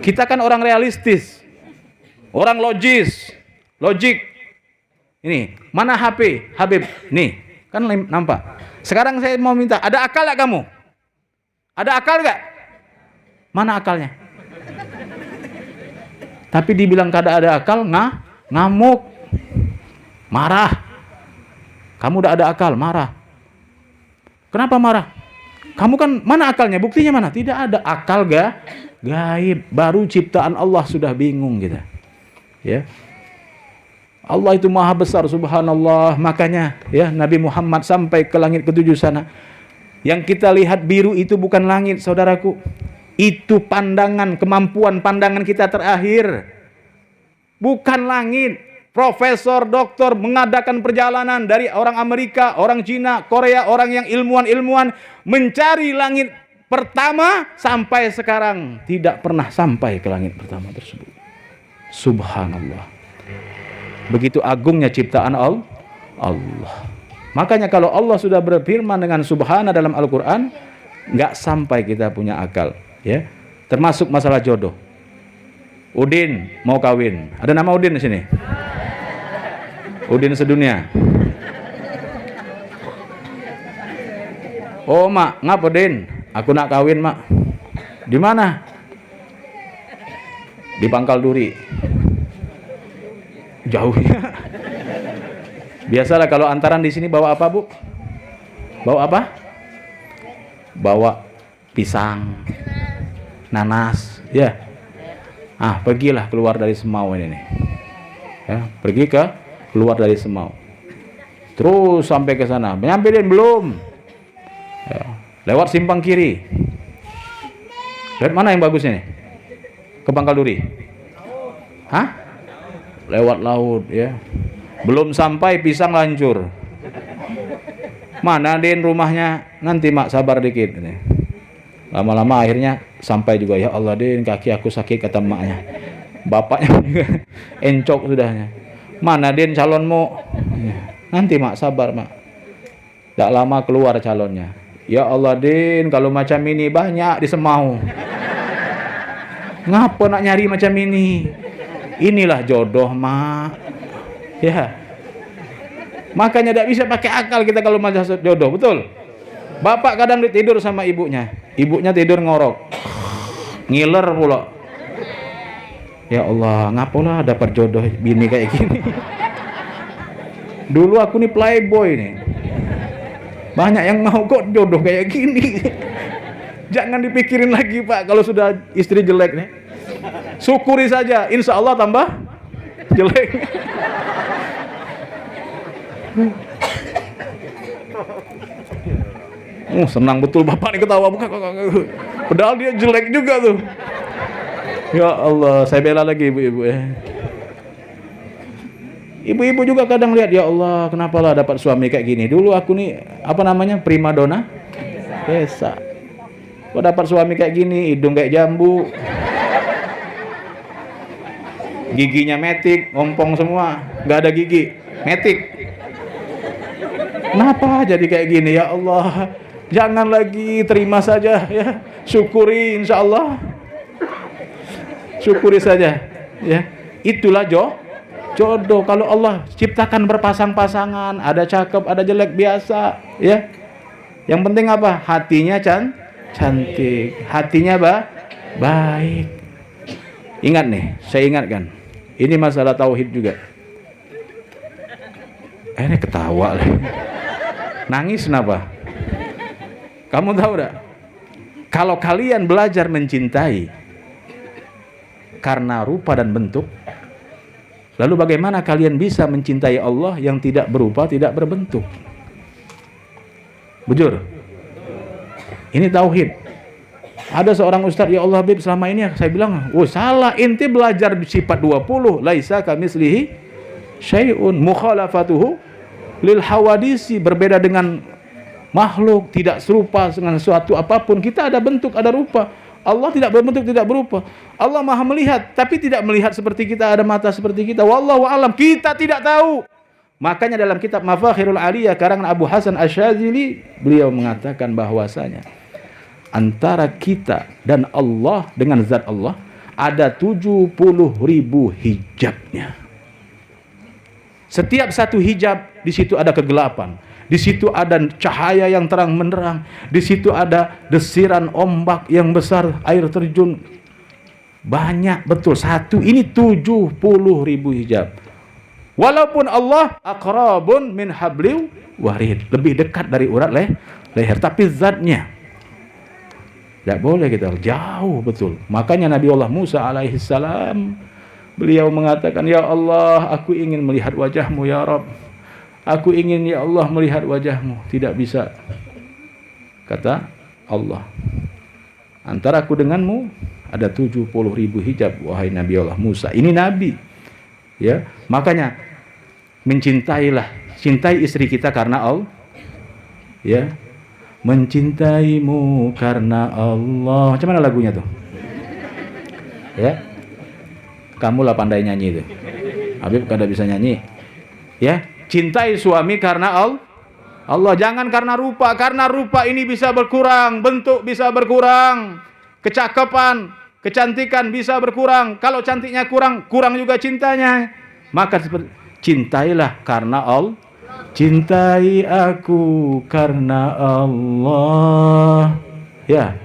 Kita kan orang realistis, orang logik. Ini, mana HP, Habib? Nih, kan nampak. Sekarang saya mau minta, ada akal gak kamu? Ada akal gak? Mana akalnya? Tapi dibilang kada ada akal, ngamuk. Marah. Kamu udah ada akal, marah. Kenapa marah? Kamu kan mana akalnya? Buktinya mana? Tidak ada. Akal gaib. Baru ciptaan Allah sudah bingung kita. Ya. Allah itu maha besar, subhanallah. Makanya ya Nabi Muhammad sampai ke langit ketujuh sana. Yang kita lihat biru itu bukan langit, saudaraku. Itu pandangan, kemampuan pandangan kita terakhir. Bukan langit. Profesor, doktor mengadakan perjalanan dari orang Amerika, orang Cina, Korea, orang yang ilmuwan-ilmuwan mencari langit pertama sampai sekarang tidak pernah sampai ke langit pertama tersebut. Subhanallah. Begitu agungnya ciptaan Allah. Makanya kalau Allah sudah berfirman dengan subhana dalam Al-Quran, nggak sampai kita punya akal. Ya, termasuk masalah jodoh. Udin mau kawin. Ada nama Udin di sini? Udin sedunia. Oh mak, ngapa Udin? Aku nak kawin mak. Di mana? Di Pangkal Duri. Jauhnya. Biasalah kalau antaran di sini bawa apa bu? Bawa apa? Bawa pisang, nanas, ya. Ah, pergilah keluar dari Semau ini nih. Ya, pergi keluar dari Semau. Terus sampai ke sana. Nyamperin belum? Ya, lewat simpang kiri. Lihat mana yang bagus ini? Ke Pangkal Duri. Hah? Lewat laut ya. Belum sampai pisang lancur. Mana Din rumahnya? Nanti mak sabar dikit. Lama-lama akhirnya sampai juga. Ya Allah Din, kaki aku sakit kata maknya. Bapaknya juga encok sudahnya. Mana Din calonmu? Nanti mak sabar mak. Tak lama keluar calonnya. Ya Allah Din, kalau macam ini banyak di Semau. Ngapa nak nyari macam ini? Inilah jodoh mak. Ya. Makanya tidak bisa pakai akal kita kalau macam jodoh, betul? Bapak kadang tidur sama ibunya. Ibunya tidur ngorok. Ngiler pula. Ya Allah, ngapalah dapat jodoh bini kayak gini. Dulu aku nih playboy nih. Banyak yang mau kok jodoh kayak gini. Jangan dipikirin lagi Pak kalau sudah istri jelek nih. Syukuri saja, insya Allah tambah jelek. Senang betul bapak nih ketawa bukan. Padahal dia jelek juga tuh. Ya Allah, saya bela lagi ibu-ibu ya. Ibu-ibu juga kadang lihat, ya Allah, kenapalah dapat suami kayak gini. Dulu aku nih apa namanya primadona, desa. Kok dapat suami kayak gini, hidung kayak jambu. Giginya metik, ngompong semua, nggak ada gigi, metik. Kenapa jadi kayak gini ya Allah? Jangan lagi, terima saja ya, syukuri insya Allah, syukuri saja ya. Itulah jodoh. Kalau Allah ciptakan berpasang-pasangan, ada cakep, ada jelek biasa ya. Yang penting apa? Hatinya cantik, hatinya baik. Ingat nih, saya ingatkan. Ini masalah tauhid juga. Ini ketawa lah. Nangis kenapa? Kamu tahu tak? Kalau kalian belajar mencintai karena rupa dan bentuk, lalu bagaimana kalian bisa mencintai Allah yang tidak berupa, tidak berbentuk? Bujur. Ini tauhid. Ada seorang ustadz, ya Allah Bib, selama ini saya bilang, oh salah, inti belajar sifat 20, laisa kamitslihi syai'un, mukhalafatuhu lil hawadisi, berbeda dengan makhluk, tidak serupa dengan sesuatu apapun. Kita ada bentuk, ada rupa. Allah tidak berbentuk, tidak berupa. Allah Maha melihat, tapi tidak melihat seperti kita, ada mata seperti kita. Wallahu alam, kita tidak tahu. Makanya dalam kitab Mafakhirul Aliyah karangan Abu Hasan Asyadzili, beliau mengatakan bahwasanya antara kita dan Allah, dengan zat Allah, ada 70.000 hijabnya. Setiap satu hijab, di situ ada kegelapan, di situ ada cahaya yang terang menerang, di situ ada desiran ombak yang besar, air terjun. Banyak betul, satu ini 70.000 hijab. Walaupun Allah aqrabun min hablil warid, lebih dekat dari urat leher, tapi zatnya tidak boleh kita jauh betul. Makanya Nabi Allah Musa alaihissalam, beliau mengatakan, ya Allah, aku ingin melihat wajahmu ya Rabb. Aku ingin ya Allah melihat wajahmu. Tidak bisa. Kata Allah, antara aku denganmu ada 70.000 hijab, wahai Nabi Allah Musa. Ini Nabi. Ya, makanya cintai istri kita karena Allah. Ya, mencintaimu karena Allah. Macam mana lagunya tuh? Ya, kamu lah pandai nyanyi itu. Habib kada bisa nyanyi. Ya, cintai suami karena Allah. Jangan karena rupa. Karena rupa ini bisa berkurang, bentuk bisa berkurang, kecakapan, kecantikan bisa berkurang. Kalau cantiknya kurang juga cintanya. Maka cintailah karena Allah. Cintai aku karena Allah. Ya.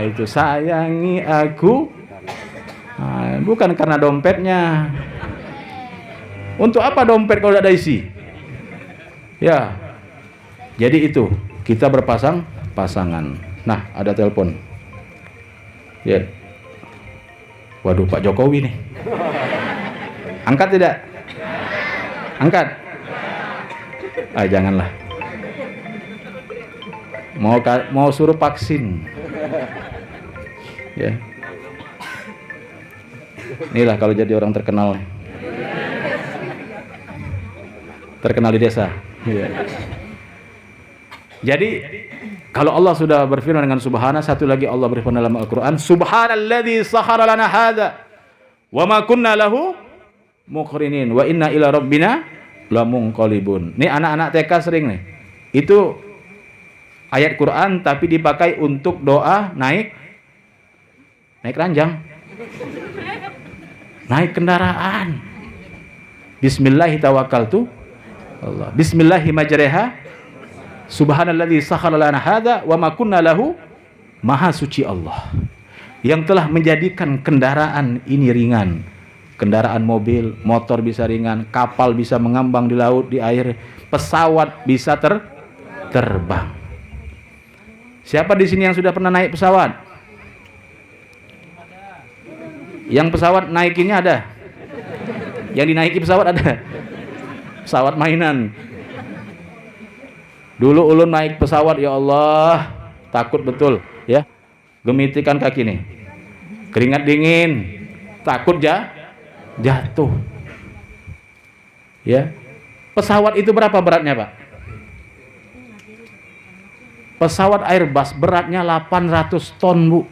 Itu sayangi aku. Bukan karena dompetnya. Untuk apa dompet kalau tidak ada isi? Ya. Jadi itu, kita pasangan. Nah, ada telepon. Ya. Waduh, Pak Jokowi nih. Angkat tidak? Angkat. Janganlah. Mau suruh vaksin. Ya. Inilah kalau jadi orang terkenal. Terkenal di desa. Ya. Jadi kalau Allah sudah berfirman dengan subhana, satu lagi Allah berfirman dalam Al-Qur'an, subhanalladzi sakhara lana hadza wa ma kunna lahu muqrinin wa inna ila rabbina lamunqalibun. Nih anak-anak TK sering nih. Itu ayat Quran tapi dipakai untuk doa naik ranjang. Naik kendaraan. Bismillahi tawakkaltu Allah. Bismillahi majreha. Subhanalladzi sakhara lana hadza wa ma kunna lahu. Maha suci Allah yang telah menjadikan kendaraan ini ringan. Kendaraan mobil, motor bisa ringan, kapal bisa mengambang di laut, di air, pesawat bisa terbang. Siapa di sini yang sudah pernah naik pesawat? Yang pesawat naikinnya ada? Yang dinaiki pesawat ada? Pesawat mainan. Dulu ulun naik pesawat, ya Allah, takut betul, ya. Gemitikan kaki nih. Keringat dingin, takut jatuh. Ya. Pesawat itu berapa beratnya, Pak? Pesawat Airbus beratnya 800 ton, Bu.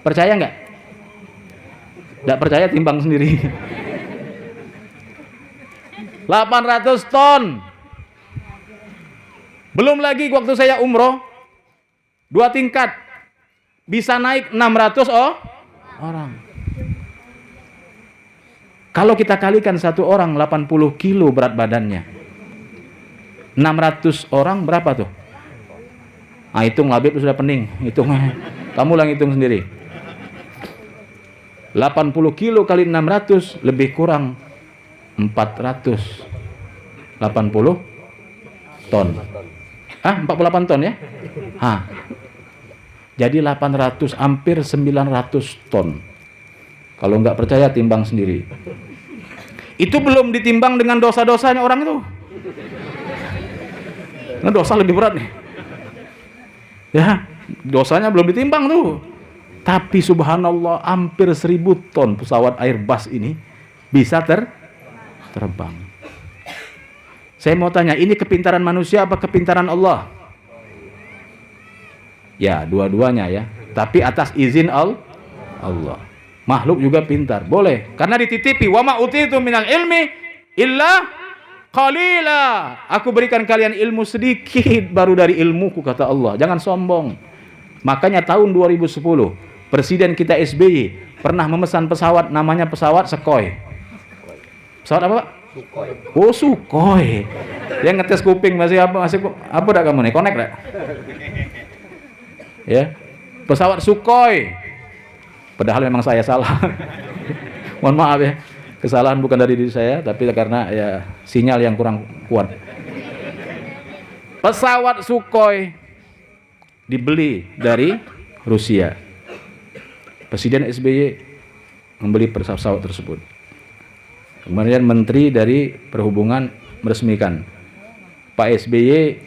Percaya nggak? Nggak percaya timbang sendiri. 800 ton. Belum lagi waktu saya umroh 2 tingkat bisa naik 600 orang. Kalau kita kalikan satu orang 80 kilo berat badannya, 600 orang berapa tuh? Hitung Labib sudah pening, hitung. Kamu lah hitung sendiri. 80 kilo kali 600 lebih kurang 480 ton. 48 ton ya? Jadi 800, hampir 900 ton. Kalau nggak percaya timbang sendiri. Itu belum ditimbang dengan dosa-dosanya orang itu. Nah, dosa lebih berat nih. Ya, dosanya belum ditimbang tuh. Tapi subhanallah hampir 1000 ton pesawat Airbus ini bisa terbang. Saya mau tanya, ini kepintaran manusia apa kepintaran Allah? Ya, dua-duanya ya. Tapi atas izin Allah. Makhluk juga pintar, boleh. Karena dititipi, wa ma utitu minal ilmi illa qalila. Aku berikan kalian ilmu sedikit baru dari ilmuku, kata Allah. Jangan sombong. Makanya tahun 2010, Presiden kita SBY pernah memesan pesawat, namanya pesawat Sukhoi. Pesawat apa, Pak? Sukhoi. Oh, Sukhoi. Dia ngetes kuping masih apa dah kamu nih? Connect dah? Ya. Pesawat Sukhoi. Padahal memang saya salah. Mohon maaf ya, kesalahan bukan dari diri saya, tapi karena ya sinyal yang kurang kuat. Pesawat Sukhoi dibeli dari Rusia. Presiden SBY membeli pesawat tersebut. Kemudian Menteri dari Perhubungan meresmikan. Pak SBY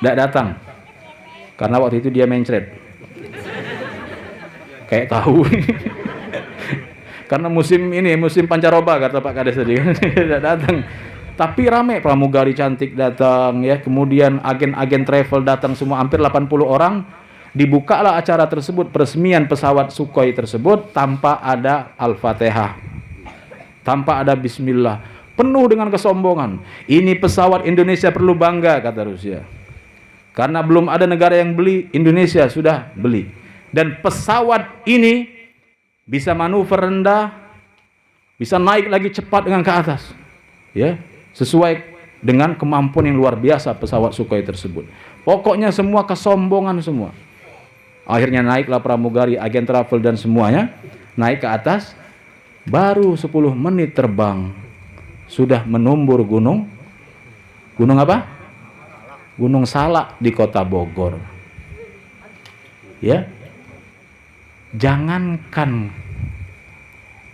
tidak datang karena waktu itu dia mencret. Kayak tahu. Karena musim pancaroba kata Pak Kades tadi kan tidak datang. Tapi ramai, pramugari cantik datang ya, kemudian agen-agen travel datang semua, hampir 80 orang. Dibukalah acara tersebut, peresmian pesawat Sukhoi tersebut tanpa ada Al-Fatihah, tanpa ada bismillah, penuh dengan kesombongan. Ini pesawat Indonesia perlu bangga kata Rusia. Karena belum ada negara yang beli, Indonesia sudah beli. Dan pesawat ini bisa manuver rendah, bisa naik lagi cepat dengan ke atas. Ya, sesuai dengan kemampuan yang luar biasa pesawat Sukhoi tersebut. Pokoknya semua kesombongan semua. Akhirnya naiklah pramugari, agen travel dan semuanya naik ke atas. Baru 10 menit terbang sudah menumbur gunung apa? Gunung Salak di kota Bogor. Ya. Jangankan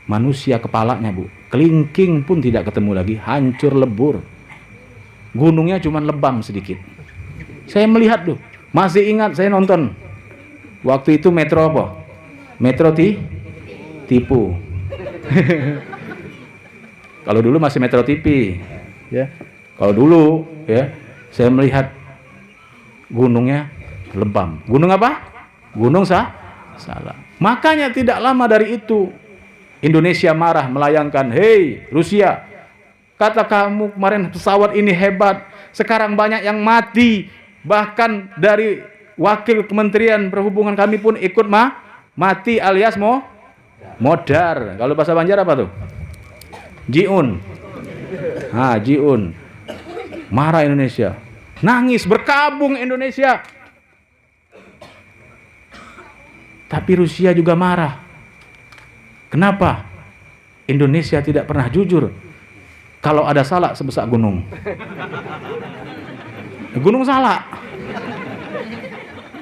manusia kepalanya, Bu, kelingking pun tidak ketemu lagi, hancur lebur. Gunungnya cuma lebam sedikit. Saya melihat tuh, masih ingat saya nonton. Waktu itu Metro apa? Metro Tipu. Kalau dulu masih Metro TV, ya. Kalau dulu, ya, saya melihat gunungnya lebam. Gunung apa? Gunung Salak. Makanya tidak lama dari itu Indonesia marah melayangkan, "Hei Rusia, kata kamu kemarin pesawat ini hebat, sekarang banyak yang mati, bahkan dari wakil Kementerian Perhubungan kami pun ikut mati alias modar." Kalau bahasa Banjar apa tuh? Jiun. Jiun. Marah Indonesia. Nangis, berkabung Indonesia. Tapi Rusia juga marah. Kenapa? Indonesia tidak pernah jujur kalau ada Salak sebesar gunung. Gunung Salak.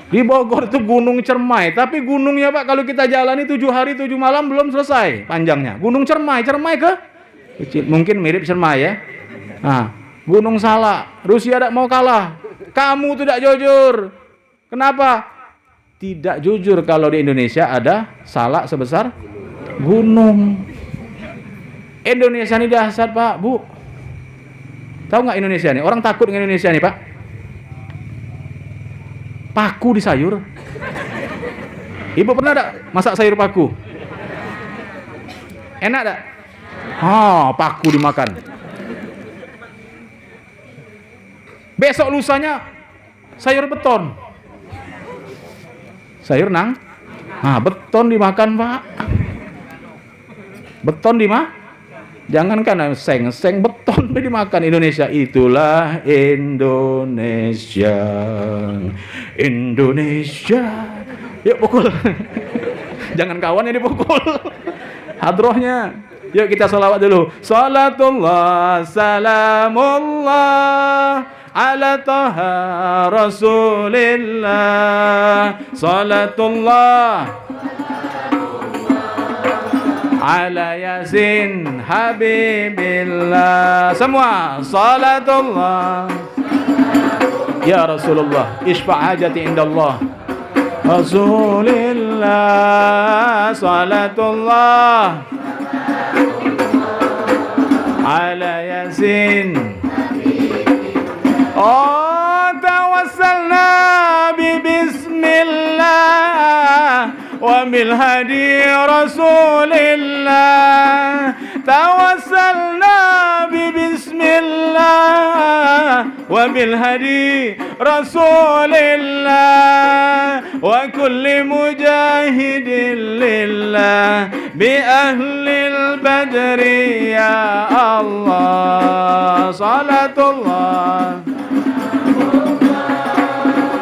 Di Bogor itu Gunung Cermai, tapi gunungnya Pak kalau kita jalani 7 hari 7 malam belum selesai panjangnya. Gunung Cermai ke kecil, mungkin mirip Cermai ya. Gunung Salak, Rusia tidak mau kalah. Kamu tidak jujur. Kenapa? Tidak jujur kalau di Indonesia ada Salak sebesar gunung. Indonesia ini dahsyat Pak, Bu. Tahu nggak Indonesia nih? Orang takut dengan Indonesia nih Pak. Paku di sayur. Ibu pernah tak masak sayur paku? Enak tak? Paku dimakan. Besok lusanya sayur beton. Sayur beton dimakan Pak. Beton jangankan seng beton dimakan. Indonesia, itulah Indonesia. Yuk pukul. Jangan kawan yang dipukul. Hadrohnya. Yuk kita salawat dulu. Salatullah salamullah ala taha rasulillah. Salatullah ala yasin habibillah. Semua salatullah ya Rasulullah, isfa' hajati indallah Rasulillah. Salatullah ala yasin. Tawassalna bi bismillah wa bil hadi rasulillah. Tawassalna bi bismillah wa bil hadi rasulillah wa kulli mujahidin lillah bi ahlil badri ya Allah. Salatullah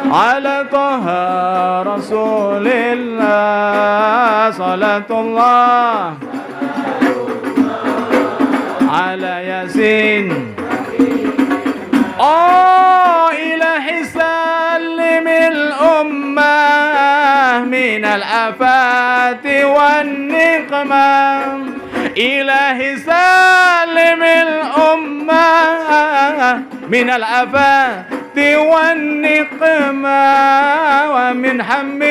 ala taha rasulillah. Salatullah ياسين آه إلهي سلم الأمة من الآفات والنقمة إلهي سلم الأمة من الآفات والنقمة ومن هم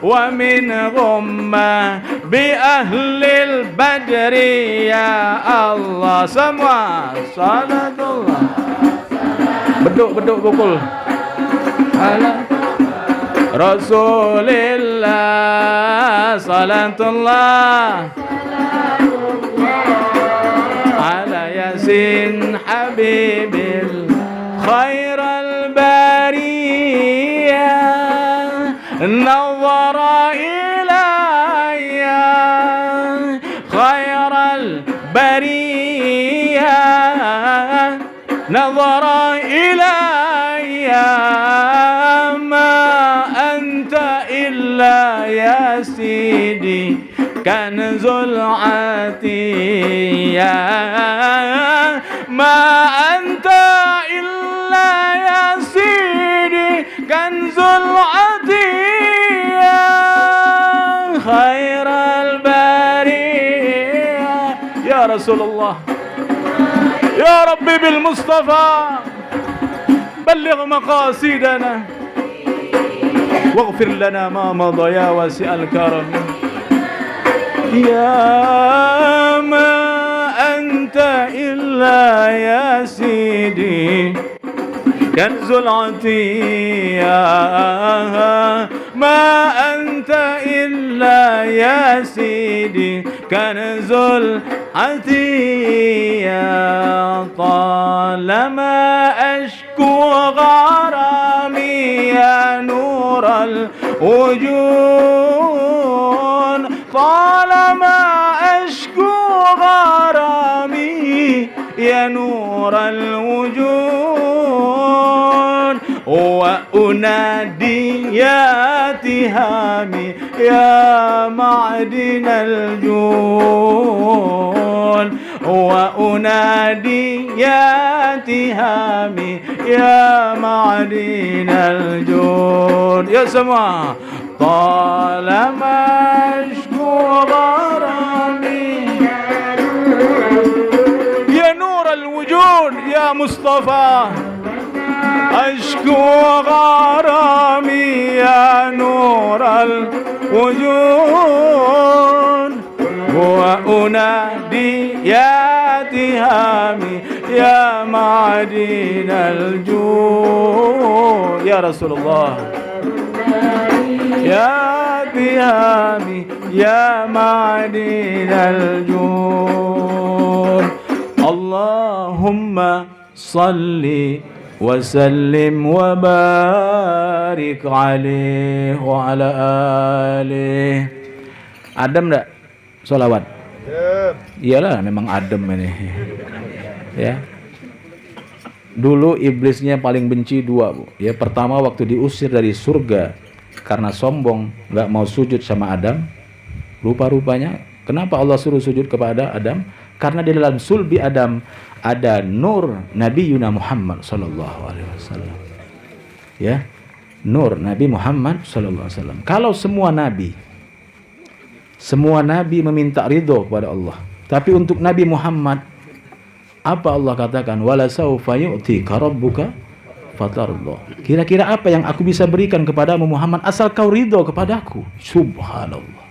ومن غمة بأهل البدر يا الله semua salatullah beduk pukul ala Rasulillah salatullah ala Yasin Habibil khairal bariyah nazara ilayya khairal bariyah nazara ilayya ma anta illa ya sidi kanzul atiyah ma anta illa ya sidi kanzul atiyah khairal bariyah ya Rasulullah ya Rabbi bil Mustafa بلغ مقاصدنا واغفر لنا ما مضى يا واسع الكرم يا ما أنت إلا يا سيدي كنز العطية ما أنت إلا يا سيدي كنز العطية طالما أشكو غرامي يا نور الوجود طالما أشكو غرامي يا نور الوجود وأنادي يا تهامي يا معدن الجود وأنادي يا تهامي يا معدن الجود يا سما طالما أشكو غرامي يا نور الوجود يا مصطفى أشكو غرامي يا نور الوجود وأنادي يا تهامي يا معدن الجود يا رسول الله يا تهامي يا معدن الجود اللهم صل وسلم وبارك عليه وعلى آله. Adem enggak sholawat? Iyalah memang adem ini. Ya. Dulu iblisnya paling benci dua, Bu. Ya, pertama waktu diusir dari surga karena sombong, enggak mau sujud sama Adam. Rupa-rupanya kenapa Allah suruh sujud kepada Adam? Karena di dalam sulbi Adam ada nur Nabi Yuna Muhammad sallallahu alaihi wasallam. Ya. Nur Nabi Muhammad sallallahu alaihi wasallam. Kalau semua nabi meminta ridho kepada Allah. Tapi untuk Nabi Muhammad apa Allah katakan? Wala saufa yu'tika rabbuka fatarda. Kira-kira apa yang aku bisa berikan kepadamu Muhammad asal kau ridho kepadaku? Subhanallah.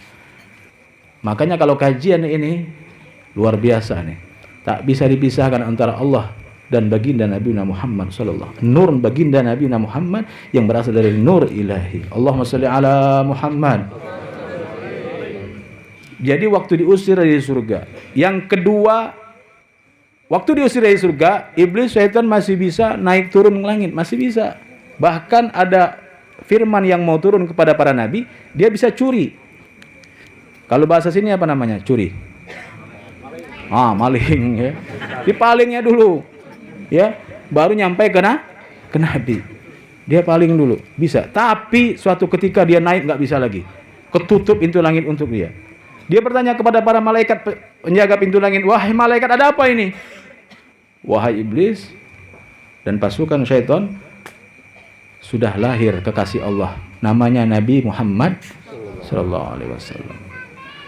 Makanya kalau kajian ini luar biasa nih. Tak bisa dipisahkan antara Allah dan baginda Nabi Muhammad sallallahu. Nur baginda Nabi Muhammad yang berasal dari nur ilahi. Allahumma shalli ala Muhammad. Jadi waktu diusir dari surga. Yang kedua, waktu diusir dari surga, iblis syaitan masih bisa naik turun ke langit, masih bisa. Bahkan ada firman yang mau turun kepada para nabi, dia bisa curi. Kalau bahasa sini apa namanya? Curi. Maling ya. Dipalingnya dulu. Ya, baru nyampe ke nabi. Dia paling dulu, bisa. Tapi suatu ketika dia naik enggak bisa lagi. Ketutup pintu langit untuk dia. Dia bertanya kepada para malaikat penjaga pintu langit, "Wahai malaikat, ada apa ini?" wahai iblis dan pasukan syaitan, sudah lahir kekasih Allah, namanya Nabi Muhammad sallallahu alaihi wasallam.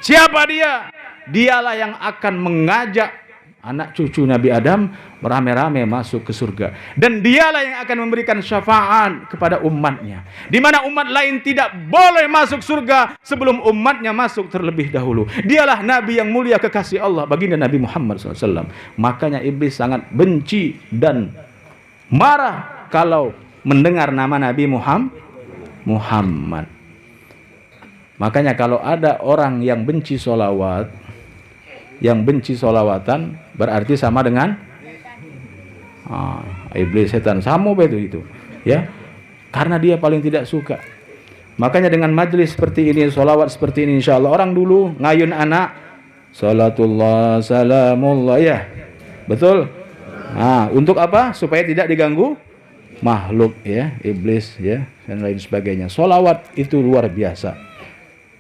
Siapa dia? Dialah yang akan mengajak anak cucu Nabi Adam beramai-ramai masuk ke surga, dan dialah yang akan memberikan syafaat kepada umatnya, di mana umat lain tidak boleh masuk surga sebelum umatnya masuk terlebih dahulu. Dialah Nabi yang mulia kekasih Allah, baginda Nabi Muhammad SAW. Makanya iblis sangat benci dan marah kalau mendengar nama Nabi Muhammad. Makanya kalau ada orang yang benci sholawat, yang benci sholawatan, berarti sama dengan iblis, setan, sama itu ya, karena dia paling tidak suka. Makanya dengan majelis seperti ini, sholawat seperti ini, insya Allah orang dulu ngayun anak salatullah salamullah, ya betul. Untuk apa? Supaya tidak diganggu makhluk, ya, iblis, ya, dan lain sebagainya. Sholawat itu luar biasa.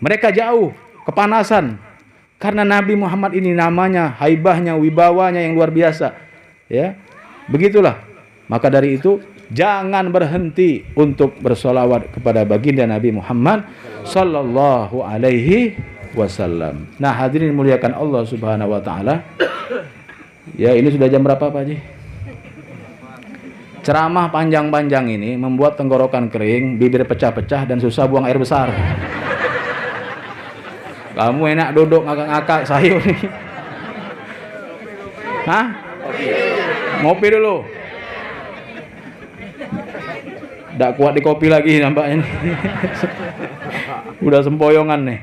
Mereka jauh kepanasan karena Nabi Muhammad ini namanya, haibahnya, wibawanya yang luar biasa, ya. Begitulah. Maka dari itu jangan berhenti untuk bersolawat kepada baginda Nabi Muhammad sallallahu alaihi wasallam. Nah, hadirin muliakan Allah Subhanahu wa taala. Ya, ini sudah jam berapa, Pak Haji? Ceramah panjang-panjang ini membuat tenggorokan kering, bibir pecah-pecah dan susah buang air besar. Kamu enak duduk ngakak-ngakak sayur nih. Hah? Ngopi dulu. Nggak kuat di kopi lagi nampaknya nih. Udah sempoyongan nih.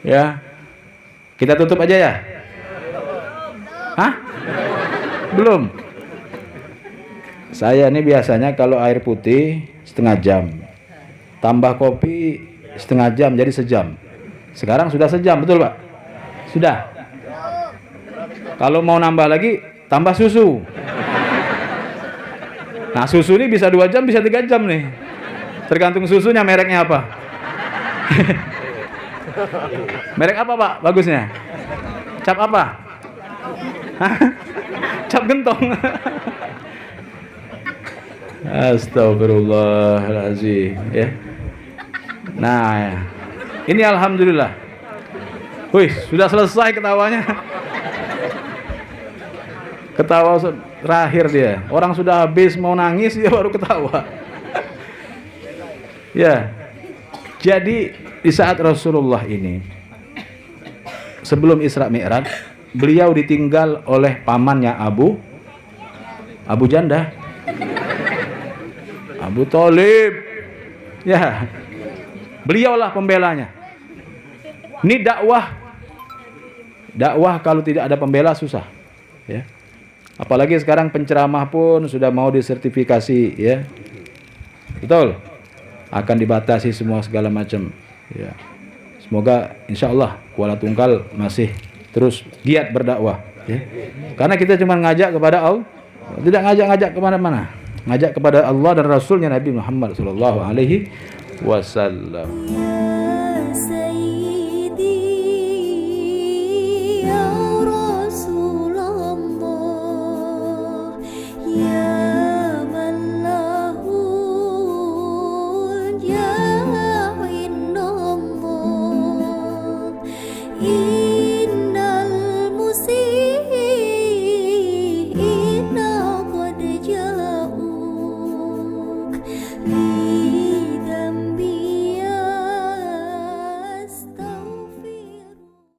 Ya. Kita tutup aja ya? Hah? Belum. Saya ini biasanya kalau air putih setengah jam, tambah kopi setengah jam, jadi sejam. Sekarang sudah sejam, betul Pak? Sudah. Kalau mau nambah lagi, tambah susu. Nah, susu ini bisa 2 jam, bisa 3 jam nih. Tergantung susunya, mereknya apa. Merek apa Pak bagusnya? Cap apa? Cap gentong. Astagfirullahaladzim, ya. Nah, ini alhamdulillah. Wih, sudah selesai ketawanya. Ketawa terakhir dia. Orang sudah habis mau nangis, dia baru ketawa. Ya. Jadi di saat Rasulullah ini sebelum Isra Mi'raj, beliau ditinggal oleh pamannya Abu Janda, Abu Thalib. Ya. Beliaulah pembelanya. Ini dakwah kalau tidak ada pembela susah, ya. Apalagi sekarang penceramah pun sudah mau disertifikasi, ya. Betul. Akan dibatasi semua segala macam, ya. Semoga insya Allah Kuala Tungkal masih terus giat berdakwah, ya. Karena kita cuma ngajak kepada Allah, tidak ngajak kemana-mana, ngajak kepada Allah dan Rasulnya Nabi Muhammad SAW.